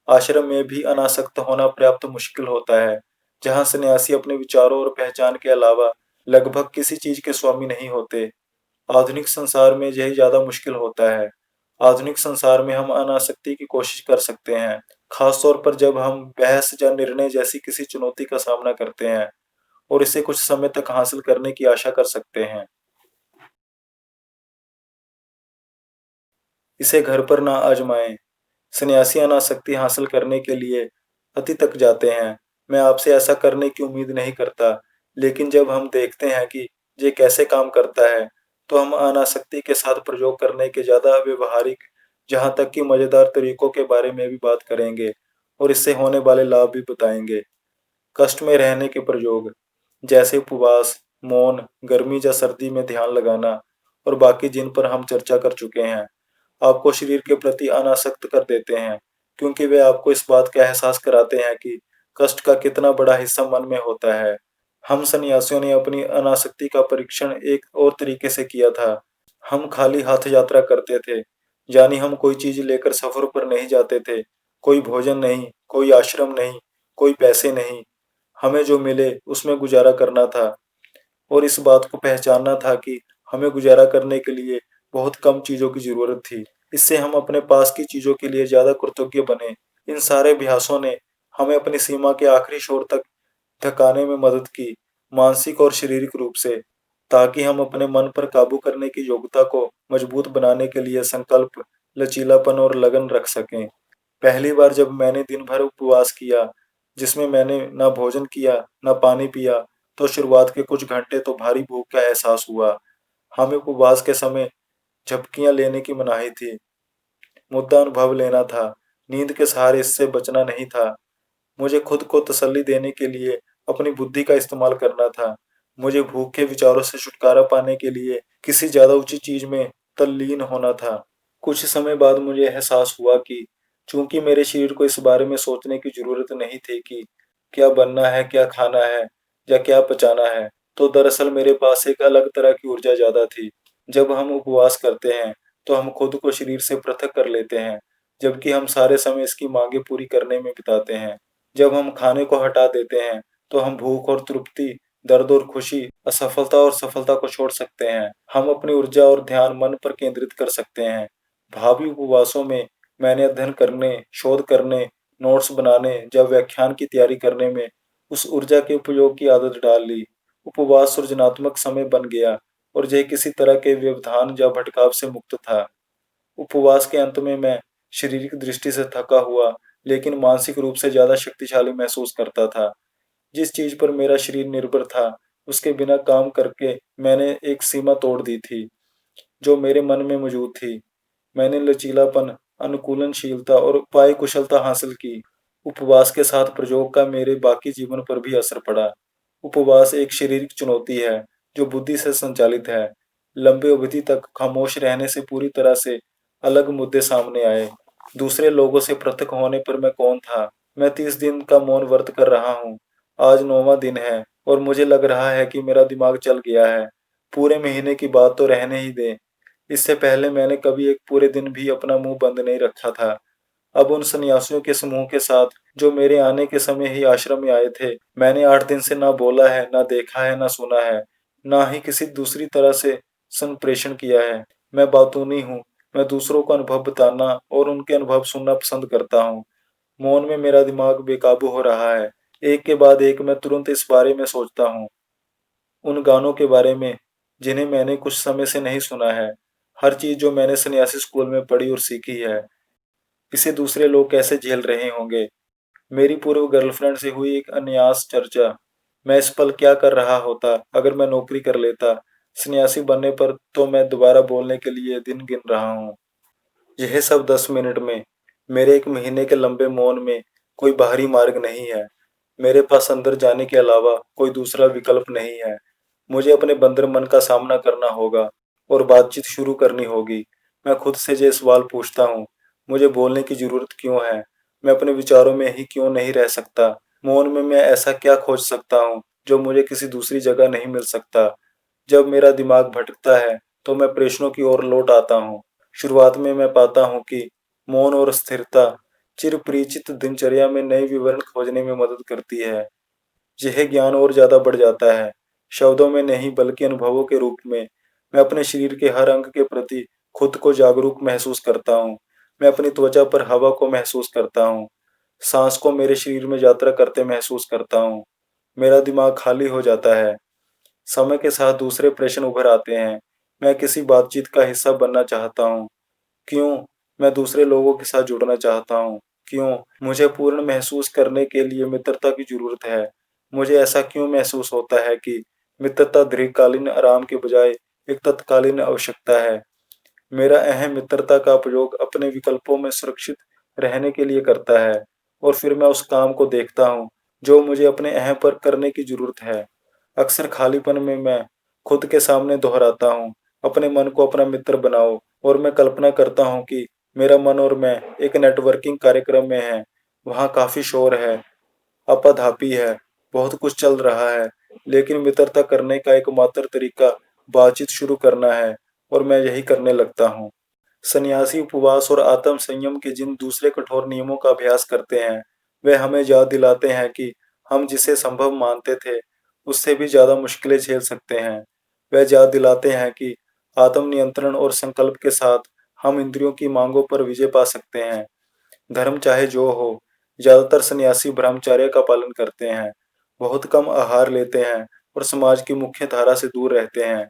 [SPEAKER 1] आश्रम में भी अनासक्त होना पर्याप्त मुश्किल होता है, जहाँ सन्यासी अपने विचारों और पहचान के अलावा लगभग किसी चीज के स्वामी नहीं होते। आधुनिक संसार में यही ज्यादा मुश्किल होता है। आधुनिक संसार में हम अनासक्ति की कोशिश कर सकते हैं, खास तौर पर जब हम बहस या निर्णय जैसी किसी चुनौती का सामना करते हैं और इसे कुछ समय तक हासिल करने की आशा कर सकते हैं। इसे घर पर ना आजमाएं। सन्यासी अनासक्ति हासिल करने के लिए अति तक जाते हैं। मैं आपसे ऐसा करने की उम्मीद नहीं करता, लेकिन जब हम देखते हैं कि ये कैसे काम करता है, तो हम अनासक्ति के साथ प्रयोग करने के ज़्यादा व्यवहारिक, जहाँ तक कि मज़ेदार तरीकों के बारे में भी बात करेंगे और इससे होने वाले लाभ भी बताएंगे। कष्ट में रहने के प्रयोग, जैसे उपवास, मौन, गर्मी या सर्दी में ध्यान लगाना और बाकी जिन पर हम चर्चा कर चुके हैं, आपको शरीर के प्रति अनासक्त कर देते हैं, क्योंकि वे आपको इस बात का एहसास कराते हैं कि कष्ट का कितना बड़ा हिस्सा मन में होता है। हम सन्यासियों ने अपनी अनासक्ति का परीक्षण एक और तरीके से किया था। हम खाली हाथ यात्रा करते थे, यानी हम कोई चीज लेकर सफर पर नहीं जाते थे। कोई भोजन नहीं, कोई आश्रम नहीं, कोई पैसे नहीं। हमें जो मिले उसमें गुजारा करना था और इस बात को पहचानना था कि हमें गुजारा करने के लिए बहुत कम चीजों की जरूरत थी। इससे हम अपने पास की चीजों के लिए ज्यादा कृतज्ञ बने। इन सारे अभ्यासों ने हमें अपनी सीमा के आखिरी छोर तक थकाने में मदद की, मानसिक और शारीरिक रूप से, ताकि हम अपने मन पर काबू करने की योग्यता को मजबूत बनाने के लिए संकल्प, लचीलापन और लगन रख सकें। पहली बार जब मैंने दिन भर उपवास किया, जिसमें मैंने ना भोजन किया, ना पानी पिया, तो शुरुआत के कुछ घंटे तो भारी भूख का एहसास हुआ। हमें उपवास के समय झपकियां लेने की मनाही थी। मुद्दा अनुभव लेना था, नींद के सहारे इससे बचना नहीं था। मुझे खुद को तसल्ली देने के लिए अपनी बुद्धि का इस्तेमाल करना था। मुझे भूख के विचारों से छुटकारा पाने के लिए किसी ज्यादा ऊंची चीज में तल्लीन होना था। कुछ समय बाद मुझे एहसास हुआ कि चूंकि मेरे शरीर को इस बारे में सोचने की जरूरत नहीं थी कि क्या बनना है, क्या खाना है या क्या पचाना है, तो दरअसल मेरे पास एक अलग तरह की ऊर्जा ज्यादा थी। जब हम उपवास करते हैं, तो हम खुद को शरीर से पृथक कर लेते हैं, जबकि हम सारे समय इसकी मांगे पूरी करने में बिताते हैं। जब हम खाने को हटा देते हैं, तो हम भूख और तृप्ति, दर्द और खुशी, असफलता और सफलता को छोड़ सकते हैं। हम अपनी ऊर्जा और ध्यान मन पर केंद्रित कर सकते हैं। भावी उपवासों में मैंने अध्ययन करने, शोध करने नोट्स बनाने या व्याख्यान की तैयारी करने में उस ऊर्जा के उपयोग की आदत डाल ली। उपवास सृजनात्मक समय बन गया और यह किसी तरह के व्यवधान या भटकाव से मुक्त था। उपवास के अंत में मैं शारीरिक दृष्टि से थका हुआ लेकिन मानसिक रूप से ज्यादा शक्तिशाली महसूस करता था। जिस चीज पर मेरा शरीर निर्भर था, उसके बिना काम करके मैंने एक सीमा तोड़ दी थी जो मेरे मन में मौजूद थी। मैंने लचीलापन, अनुकूलनशीलता और उपाय कुशलता हासिल की। उपवास के साथ प्रयोग का मेरे बाकी जीवन पर भी असर पड़ा। उपवास एक शारीरिक चुनौती है जो बुद्धि से संचालित है। लंबे अवधि तक खामोश रहने से पूरी तरह से अलग मुद्दे सामने आए। दूसरे लोगों से पृथक होने पर मैं कौन था? मैं 30 दिन का मौन व्रत कर रहा हूँ। आज 9वां दिन है और मुझे लग रहा है कि मेरा दिमाग चल गया है। पूरे महीने की बात तो रहने ही दें। इससे पहले मैंने कभी एक पूरे दिन भी अपना मुंह बंद नहीं रखा था। अब उन सन्यासियों के समूह के साथ जो मेरे आने के समय ही आश्रम में आए थे, मैंने 8 दिन से ना बोला है, ना देखा है, ना सुना है, ना ही किसी दूसरी तरह से संप्रेषण किया है। मैं बातूनी हूँ। मैं दूसरों को अनुभव बताना और उनके अनुभव सुनना पसंद करता हूँ। मौन में मेरा दिमाग बेकाबू हो रहा है। एक के बाद एक मैं तुरंत इस बारे में सोचता हूँ, उन गानों के बारे में जिन्हें मैंने कुछ समय से नहीं सुना है। हर चीज जो मैंने सन्यासी स्कूल में पढ़ी और सीखी है, इसे दूसरे लोग कैसे झेल रहे होंगे। मेरी पूर्व गर्लफ्रेंड से हुई एक अनयास चर्चा। मैं इस पल क्या कर रहा होता अगर मैं नौकरी कर लेता। सन्यासी बनने पर तो मैं दोबारा बोलने के लिए दिन गिन रहा हूँ। यह सब 10 मिनट में। मेरे एक महीने के लंबे मौन में कोई बाहरी मार्ग नहीं है। मेरे पास अंदर जाने के अलावा कोई दूसरा विकल्प नहीं है। मुझे अपने बंदर मन का सामना करना होगा और बातचीत शुरू करनी होगी। मैं खुद से ये सवाल पूछता हूँ, मुझे बोलने की जरूरत क्यों है? मैं अपने विचारों में ही क्यों नहीं रह सकता? मौन में मैं ऐसा क्या खोज सकता हूँ जो मुझे किसी दूसरी जगह नहीं मिल सकता? जब मेरा दिमाग भटकता है तो मैं प्रश्नों की ओर लौट आता हूँ। शुरुआत में मैं पाता हूँ कि मौन और स्थिरता चिरपरिचित दिनचर्या में नए विवरण खोजने में मदद करती है। यह ज्ञान और ज्यादा बढ़ जाता है। शब्दों में नहीं बल्कि अनुभवों के रूप में। मैं अपने शरीर के हर अंग के प्रति खुद को जागरूक महसूस करता हूँ। मैं अपनी त्वचा पर हवा को महसूस करता हूँ, सांस को मेरे शरीर में यात्रा करते महसूस करता हूँ। मेरा दिमाग खाली हो जाता है। समय के साथ दूसरे प्रश्न उभर आते हैं। मैं किसी बातचीत का हिस्सा बनना चाहता हूँ। क्यों? मैं दूसरे लोगों के साथ जुड़ना चाहता हूँ। क्यों? मुझे पूर्ण महसूस करने के लिए मित्रता की जरूरत है। मुझे ऐसा क्यों महसूस होता है कि मित्रता दीर्घकालीन आराम के बजाय एक तत्कालीन आवश्यकता है? मेरा अहम मित्रता का प्रयोग अपने विकल्पों में सुरक्षित रहने के लिए करता है और फिर मैं उस काम को देखता हूँ जो मुझे अपने अहम पर करने की जरूरत है। अक्सर खालीपन में मैं खुद के सामने दोहराता हूँ, अपने मन को अपना मित्र बनाओ। और मैं कल्पना करता हूँ कि मेरा मन और मैं एक नेटवर्किंग कार्यक्रम में हैं। वहाँ काफी शोर है, आपाधापी है, बहुत कुछ चल रहा है, लेकिन मित्रता करने का एकमात्र तरीका बातचीत शुरू करना है और मैं यही करने लगता हूँ। सन्यासी उपवास और आत्म संयम के जिन दूसरे कठोर नियमों का अभ्यास करते हैं, वे हमें याद दिलाते हैं कि हम जिसे संभव मानते थे, उससे भी ज्यादा मुश्किलें झेल सकते हैं। वे याद दिलाते हैं कि आत्म नियंत्रण और संकल्प के साथ हम इंद्रियों की मांगों पर विजय पा सकते हैं। धर्म चाहे जो हो, ज्यादातर सन्यासी ब्रह्मचर्य का पालन करते हैं, बहुत कम आहार लेते हैं और समाज की मुख्य धारा से दूर रहते हैं।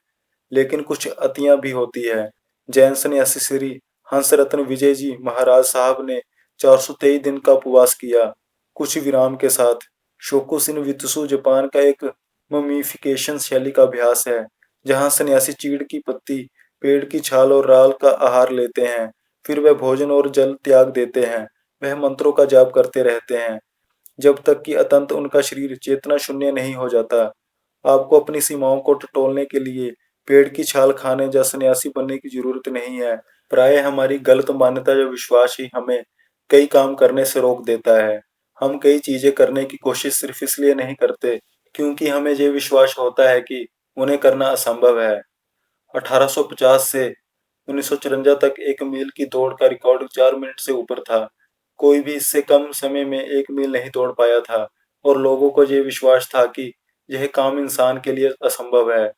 [SPEAKER 1] लेकिन कुछ अतियां भी होती है। जैन सन्यासी श्री हंसरत्न विजय जी महाराज साहब ने 423 दिन का उपवास किया, कुछ विराम के साथ। शोकुशिन वित्सु जापान का एक ममीफिकेशन शैली का अभ्यास है, जहाँ सन्यासी चीड़ की पत्ती, पेड़ की छाल और राल का आहार लेते हैं। फिर वह भोजन और जल त्याग देते हैं। वह मंत्रों का जाप करते रहते हैं जब तक कि अतंत उनका शरीर चेतना शून्य नहीं हो जाता। आपको अपनी सीमाओं को टटोलने के लिए पेड़ की छाल खाने या सन्यासी बनने की जरूरत नहीं है। प्रायः हमारी गलत मान्यता या विश्वास ही हमें कई काम करने से रोक देता है। हम कई चीजें करने की कोशिश सिर्फ इसलिए नहीं करते क्योंकि हमें ये विश्वास होता है कि उन्हें करना असंभव है। 1850 से 1954 तक एक मील की दौड़ का रिकॉर्ड 4 मिनट से ऊपर था। कोई भी इससे कम समय में 1 मील नहीं दौड़ पाया था और लोगों को ये विश्वास था कि यह काम इंसान के लिए असंभव है।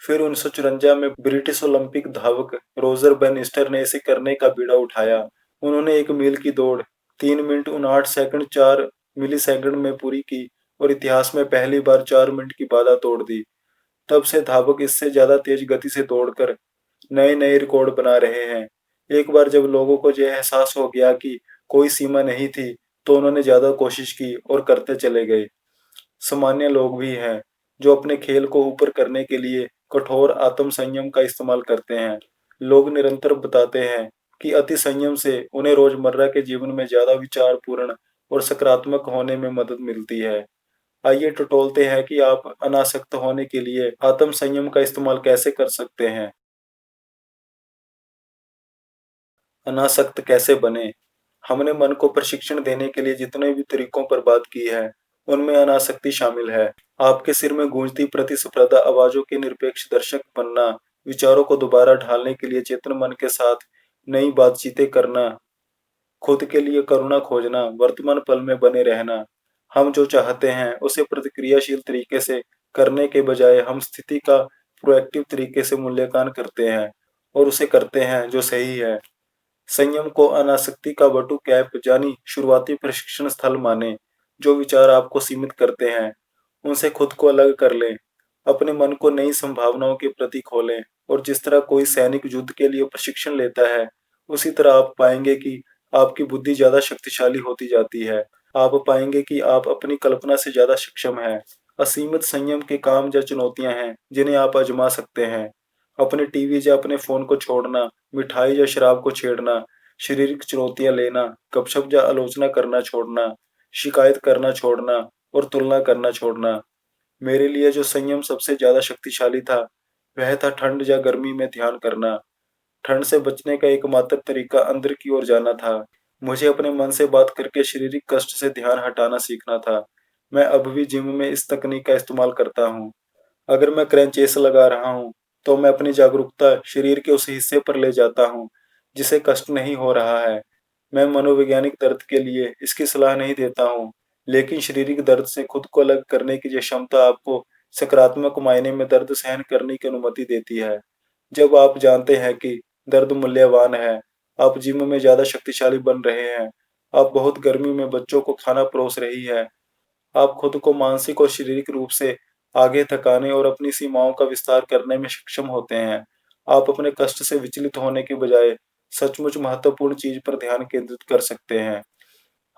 [SPEAKER 1] फिर 1954 में ब्रिटिश ओलंपिक धावक रोजर बेनिस्टर ने इसे करने का बीड़ा उठाया। उन्होंने 1 मील की दौड़ 3 मिनट 59 सेकंड 4 मिलीसेकंड में पूरी की और इतिहास में पहली बार 4 मिनट की बाधा तोड़ दी। तब से धावक इससे ज्यादा तेज गति से दौड़कर नए नए रिकॉर्ड बना रहे हैं। एक बार जब लोगों को यह एहसास हो गया कि कोई सीमा नहीं थी, तो उन्होंने ज्यादा कोशिश की और करते चले गए। सामान्य लोग भी हैं जो अपने खेल को ऊपर करने के लिए कठोर आत्म संयम का इस्तेमाल करते हैं। लोग निरंतर बताते हैं कि अति संयम से उन्हें रोजमर्रा के जीवन में ज्यादा विचारपूर्ण और सकारात्मक होने में मदद मिलती है। आइए टटोलते हैं कि आप अनासक्त होने के लिए आत्म संयम का इस्तेमाल कैसे कर सकते हैं। अनासक्त कैसे बने? हमने मन को प्रशिक्षण देने के लिए जितने भी तरीकों पर बात की है, उनमें अनासक्ति शामिल है। आपके सिर में गूंजती प्रतिस्पर्धा आवाजों के निरपेक्ष दर्शक बनना, विचारों को दोबारा ढालने के लिए चेतन मन के साथ नई बातचीतें करना, खुद के लिए करुणा खोजना, वर्तमान पल में बने रहना। हम जो चाहते हैं उसे प्रतिक्रियाशील तरीके से करने के बजाय हम स्थिति का प्रोएक्टिव तरीके से मूल्यांकन करते हैं और उसे करते हैं जो सही है। संयम को अनासक्ति का बटू कैप यानी शुरुआती प्रशिक्षण स्थल माने। जो विचार आपको सीमित करते हैं उनसे खुद को अलग कर लें। अपने मन को नई संभावनाओं के प्रति खोलें और जिस तरह कोई सैनिक युद्ध के लिए प्रशिक्षण लेता है, उसी तरह आप पाएंगे कि आपकी बुद्धि ज्यादा शक्तिशाली होती जाती है। आप पाएंगे कि आप अपनी कल्पना से ज्यादा सक्षम हैं। असीमित संयम के काम या चुनौतियां हैं जिन्हें आप आजमा सकते हैं। अपने टीवी या अपने फोन को छोड़ना, मिठाई या शराब को छेड़ना, शारीरिक चुनौतियां लेना, गपशप या आलोचना करना छोड़ना, शिकायत करना छोड़ना और तुलना करना छोड़ना। मेरे लिए जो संयम सबसे ज्यादा शक्तिशाली था, वह था ठंड या गर्मी में ध्यान करना। ठंड से बचने का एकमात्र तरीका अंदर की ओर जाना था। मुझे अपने मन से बात करके शारीरिक कष्ट से ध्यान हटाना सीखना था। मैं अब भी जिम में इस तकनीक का इस्तेमाल करता हूँ। अगर मैं क्रंचेस लगा रहा हूँ, तो मैं अपनी जागरूकता शरीर के उस हिस्से पर ले जाता हूँ जिसे कष्ट नहीं हो रहा है। मैं मनोवैज्ञानिक दर्द के लिए इसकी सलाह नहीं देता हूँ, लेकिन शारीरिक दर्द से खुद को अलग करने की ये क्षमता आपको सकारात्मक मायने में दर्द सहन करने की अनुमति देती है। जब आप जानते हैं कि दर्द मूल्यवान है, आप जिम में ज्यादा शक्तिशाली बन रहे हैं। आप बहुत गर्मी में बच्चों को खाना परोस रही है। आप खुद को मानसिक और शारीरिक रूप से आगे थकाने और अपनी सीमाओं का विस्तार करने में सक्षम होते हैं। आप अपने कष्ट से विचलित होने के बजाय सचमुच महत्वपूर्ण चीज पर ध्यान केंद्रित कर सकते हैं।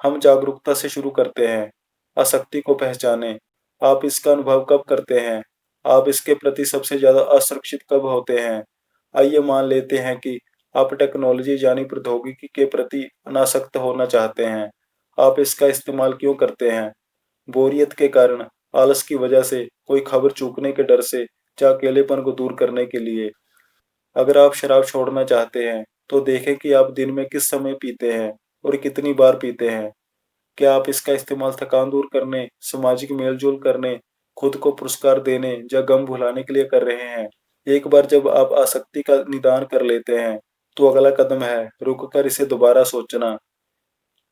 [SPEAKER 1] हम जागरूकता से शुरू करते हैं। आसक्ति को पहचानें। आप इसका अनुभव कब करते हैं? आप इसके प्रति सबसे ज्यादा असुरक्षित कब होते हैं? आइए मान लेते हैं कि आप टेक्नोलॉजी यानी प्रौद्योगिकी के प्रति अनासक्त होना चाहते हैं। आप इसका इस्तेमाल क्यों करते हैं? बोरियत के कारण, आलस की वजह से, कोई खबर चूकने के डर से, या अकेलेपन को दूर करने के लिए। अगर आप शराब छोड़ना चाहते हैं, तो देखें कि आप दिन में किस समय पीते हैं और कितनी बार पीते हैं। क्या आप इसका इस्तेमाल थकान दूर करने, सामाजिक मेलजोल करने, खुद को पुरस्कार देने या गम भुलाने के लिए कर रहे हैं? एक बार जब आप आसक्ति का निदान कर लेते हैं, तो अगला कदम है रुककर इसे दोबारा सोचना।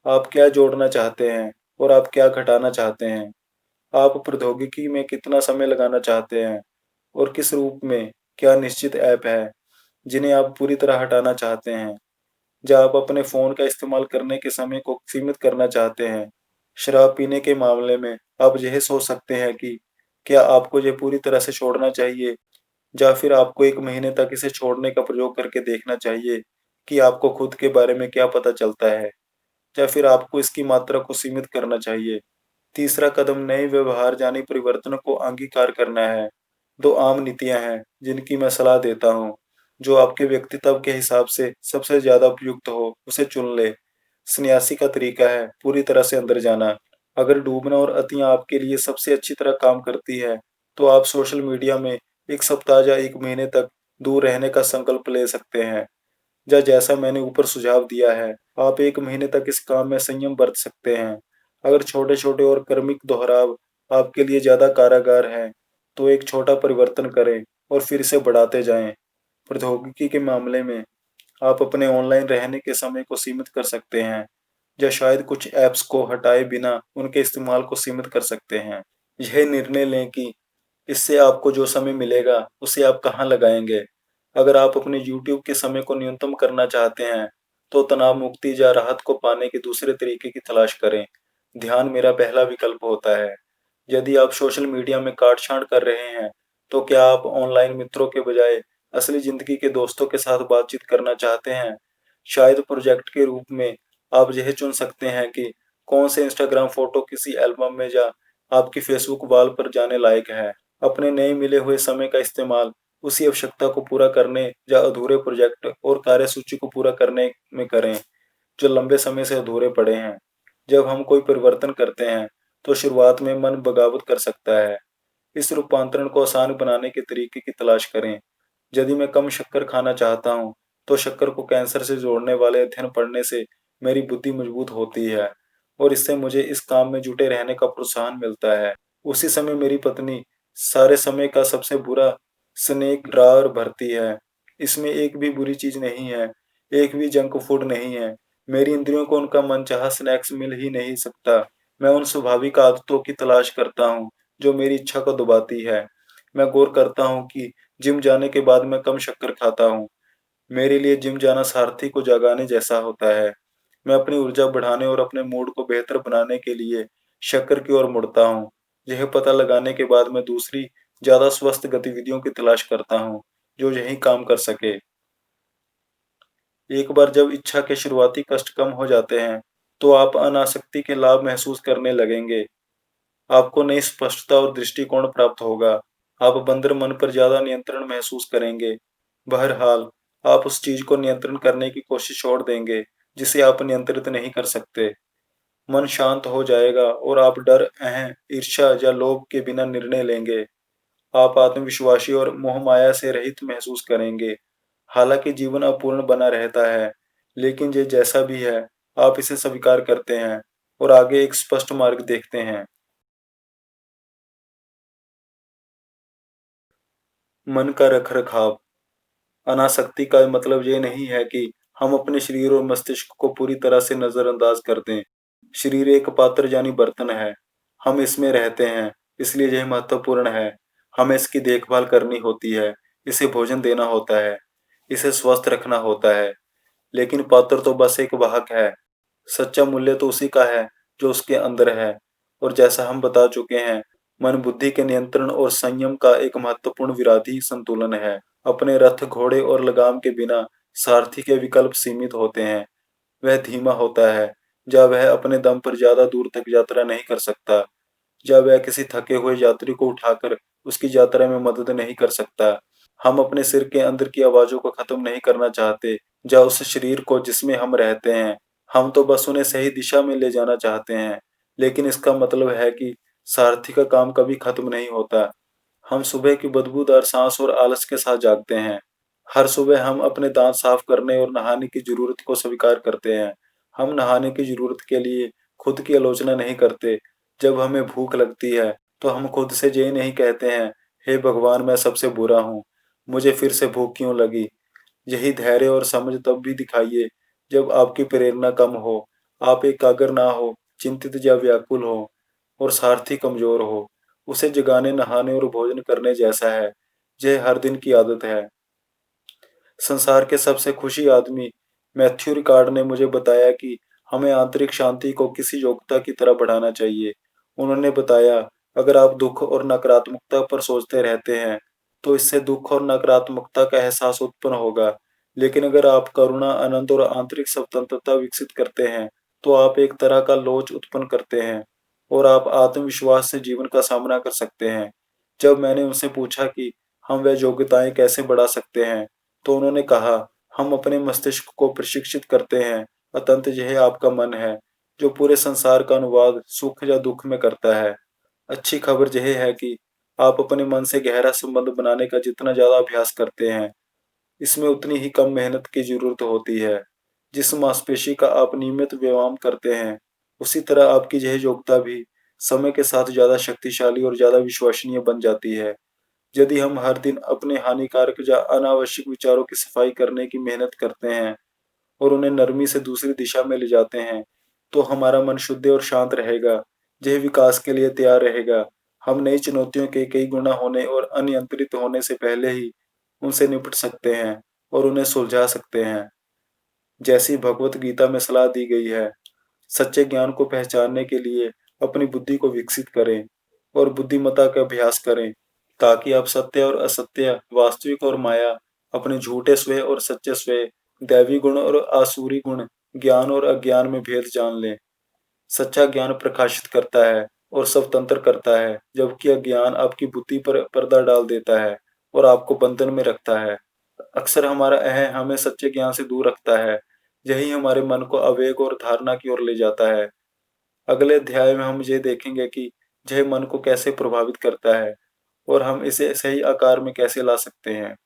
[SPEAKER 1] आप क्या जोड़ना चाहते हैं और आप क्या घटाना चाहते हैं? आप प्रौद्योगिकी में कितना समय लगाना चाहते हैं और किस रूप में? क्या निश्चित ऐप है जिन्हें आप पूरी तरह हटाना चाहते हैं? या आप अपने फ़ोन का इस्तेमाल करने के समय को सीमित करना चाहते हैं? शराब पीने के मामले में आप यह सोच सकते हैं कि क्या आपको ये पूरी तरह से छोड़ना चाहिए, या फिर आपको 1 महीने तक इसे छोड़ने का प्रयोग करके देखना चाहिए कि आपको खुद के बारे में क्या पता चलता है, या फिर आपको इसकी मात्रा को सीमित करना चाहिए। तीसरा कदम नए व्यवहार यानी परिवर्तन को अंगीकार करना है। 2 आम नीतियाँ हैं जिनकी मैं सलाह देता हूँ। जो आपके व्यक्तित्व के हिसाब से सबसे ज़्यादा उपयुक्त हो, उसे चुन लें। सन्यासी का तरीका है पूरी तरह से अंदर जाना। अगर डूबना और अतियाँ आपके लिए सबसे अच्छी तरह काम करती है, तो आप सोशल मीडिया में 1 सप्ताह या 1 महीने तक दूर रहने का संकल्प ले सकते हैं। या जैसा मैंने ऊपर सुझाव दिया है, आप 1 महीने तक इस काम में संयम बरत सकते हैं। अगर छोटे-छोटे और क्रमिक दोहराव आपके लिए ज़्यादा कारागार हैं, तो एक छोटा परिवर्तन करें और फिर इसे बढ़ाते जाएं। प्रौद्योगिकी के मामले में आप अपने ऑनलाइन रहने के समय को सीमित कर सकते हैं, या शायद कुछ ऐप्स को हटाए बिना उनके इस्तेमाल को सीमित कर सकते हैं। यह निर्णय लें कि इससे आपको जो समय मिलेगा, उसे आप कहाँ लगाएंगे। अगर आप अपने यूट्यूब के समय को न्यूनतम करना चाहते हैं, तो तनाव मुक्ति या राहत को पाने के दूसरे तरीके की तलाश करें। ध्यान मेरा पहला विकल्प होता है। यदि आप सोशल मीडिया में काट-छाँट कर रहे हैं, तो क्या आप ऑनलाइन मित्रों के बजाय असली ज़िंदगी के दोस्तों के साथ बातचीत करना चाहते हैं? शायद प्रोजेक्ट के रूप में आप यह चुन सकते हैं कि कौन से इंस्टाग्राम फ़ोटो किसी एल्बम में या आपकी फ़ेसबुक वॉल पर जाने लायक है। अपने नए मिले हुए समय का इस्तेमाल उसी आवश्यकता को पूरा करने या अधूरे प्रोजेक्ट और कार्यसूची को पूरा करने में करें, जो लंबे समय से अधूरे पड़े हैं। जब हम कोई परिवर्तन करते हैं, तो शुरुआत में मन बगावत कर सकता है। इस रूपांतरण को आसान बनाने के तरीके की तलाश करें। यदि मैं कम शक्कर खाना चाहता हूँ, तो शक्कर को कैंसर से जोड़ने वाले अध्ययन पढ़ने से मेरी बुद्धि मजबूत होती है और इससे मुझे इस काम में जुटे रहने का प्रोत्साहन मिलता है। उसी समय मेरी पत्नी सारे समय का सबसे बुरा स्नैक ड्रॉअर भरती है। इसमें एक भी बुरी चीज़ नहीं है, एक भी जंक फूड नहीं है। मेरी इंद्रियों को उनका मनचाहा स्नैक्स मिल ही नहीं सकता। मैं उन स्वाभाविक आदतों की तलाश करता हूँ, जो मेरी इच्छा को दबाती है। मैं गौर करता हूँ कि जिम जाने के बाद मैं कम शक्कर खाता हूँ। मेरे लिए जिम जाना सारथी को जगाने जैसा होता है। मैं अपनी ऊर्जा बढ़ाने और अपने मूड को बेहतर बनाने के लिए शक्कर की ओर मुड़ता हूँ। यह पता लगाने के बाद मैं दूसरी, ज़्यादा स्वस्थ गतिविधियों की तलाश करता हूँ, जो यही काम कर सके। एक बार जब इच्छा के शुरुआती कष्ट कम हो जाते हैं, तो आप अनासक्ति के लाभ महसूस करने लगेंगे। आपको नई स्पष्टता और दृष्टिकोण प्राप्त होगा। आप बंदर मन पर ज़्यादा नियंत्रण महसूस करेंगे। बहरहाल, आप उस चीज़ को नियंत्रण करने की कोशिश छोड़ देंगे, जिसे आप नियंत्रित नहीं कर सकते। मन शांत हो जाएगा और आप डर, ईर्ष्या या लोभ के बिना निर्णय लेंगे। आप आत्मविश्वासी और मोह-माया से रहित महसूस करेंगे। हालाँकि जीवन अपूर्ण बना रहता है, लेकिन ये जैसा भी है, आप इसे स्वीकार करते हैं और आगे एक स्पष्ट मार्ग देखते हैं। मन का रख-रखाव। अनासक्ति का मतलब ये नहीं है कि हम अपने शरीर और मस्तिष्क को पूरी तरह से नज़रअंदाज कर दें। शरीर एक पात्र यानी बर्तन है। हम इसमें रहते हैं, इसलिए यह महत्वपूर्ण है। हमें इसकी देखभाल करनी होती है, इसे भोजन देना होता है, इसे स्वस्थ रखना होता है। लेकिन पात्र तो बस एक वाहक है। सच्चा मूल्य तो उसी का है, जो उसके अंदर है। और जैसा हम बता चुके हैं, मन बुद्धि के नियंत्रण और संयम का एक महत्वपूर्ण विरोधी संतुलन है। अपने रथ, घोड़े और लगाम के बिना सारथी के विकल्प सीमित होते हैं। वह धीमा होता है, जब वह अपने दम पर ज़्यादा दूर तक यात्रा नहीं कर सकता, जब वह किसी थके हुए यात्री को उठाकर उसकी यात्रा में मदद नहीं कर सकता। हम अपने सिर के अंदर की आवाज़ों को खत्म नहीं करना चाहते, या उस शरीर को जिसमें हम रहते हैं। हम तो बस उन्हें सही दिशा में ले जाना चाहते हैं, लेकिन इसका मतलब है कि सारथी का काम कभी खत्म नहीं होता। हम सुबह की बदबूदार सांस और आलस के साथ जागते हैं। हर सुबह हम अपने दांत साफ करने और नहाने की ज़रूरत को स्वीकार करते हैं। हम नहाने की ज़रूरत के लिए खुद की आलोचना नहीं करते। जब हमें भूख लगती है, तो हम खुद से ये नहीं कहते हैं, हे भगवान, मैं सबसे बुरा हूँ, मुझे फिर से भूख क्यों लगी। यही धैर्य और समझ तब भी दिखाइए जब आपकी प्रेरणा कम हो, आप एकाग्र ना हो, चिंतित या व्याकुल हो और सारथी कमजोर हो। उसे जगाने, नहाने और भोजन करने जैसा है। यह हर दिन की आदत है। संसार के सबसे खुशी आदमी मैथ्यू रिकार्ड ने मुझे बताया कि हमें आंतरिक शांति को किसी योग्यता की तरह बढ़ाना चाहिए। उन्होंने बताया, अगर आप दुख और नकारात्मकता पर सोचते रहते हैं, तो इससे दुख और नकारात्मकता का एहसास उत्पन्न होगा। लेकिन अगर आप करुणा, आनंद और आंतरिक स्वतंत्रता विकसित करते हैं, तो आप एक तरह का लोच उत्पन्न करते हैं और आप आत्मविश्वास से जीवन का सामना कर सकते हैं। जब मैंने उनसे पूछा कि हम वह योग्यताएं कैसे बढ़ा सकते हैं, तो उन्होंने कहा, हम अपने मस्तिष्क को प्रशिक्षित करते हैं। अतंत यह आपका मन है, जो पूरे संसार का अनुवाद सुख या दुख में करता है। अच्छी खबर यह है कि आप अपने मन से गहरा संबंध बनाने का जितना ज़्यादा अभ्यास करते हैं, इसमें उतनी ही कम मेहनत की ज़रूरत होती है। जिस मांसपेशी का आप नियमित व्यायाम करते हैं, उसी तरह आपकी यह योग्यता भी समय के साथ ज़्यादा शक्तिशाली और ज़्यादा विश्वसनीय बन जाती है। यदि हम हर दिन अपने हानिकारक या अनावश्यक विचारों की सफाई करने की मेहनत करते हैं और उन्हें नरमी से दूसरी दिशा में ले जाते हैं, तो हमारा मन शुद्ध और शांत रहेगा। यह विकास के लिए तैयार रहेगा। हम नई चुनौतियों के कई गुना होने और अनियंत्रित होने से पहले ही उनसे निपट सकते हैं और उन्हें सुलझा सकते हैं। जैसी भगवत गीता में सलाह दी गई है। सच्चे ज्ञान को पहचानने के लिए अपनी बुद्धि को विकसित करें और बुद्धिमत्ता का अभ्यास करें, ताकि आप सत्य और असत्य, वास्तविक और माया, अपने झूठे स्वयं और सच्चे स्वयं, दैवी गुण और आसुरी गुण, ज्ञान और अज्ञान में भेद जान लें। सच्चा ज्ञान प्रकाशित करता है और स्वतंत्र करता है, जबकि अज्ञान आपकी बुद्धि पर पर्दा डाल देता है और आपको बंधन में रखता है। अक्सर हमारा अहं हमें सच्चे ज्ञान से दूर रखता है। यही हमारे मन को आवेग और धारणा की ओर ले जाता है। अगले अध्याय में हम ये देखेंगे कि यह मन को कैसे प्रभावित करता है और हम इसे सही आकार में कैसे ला सकते हैं।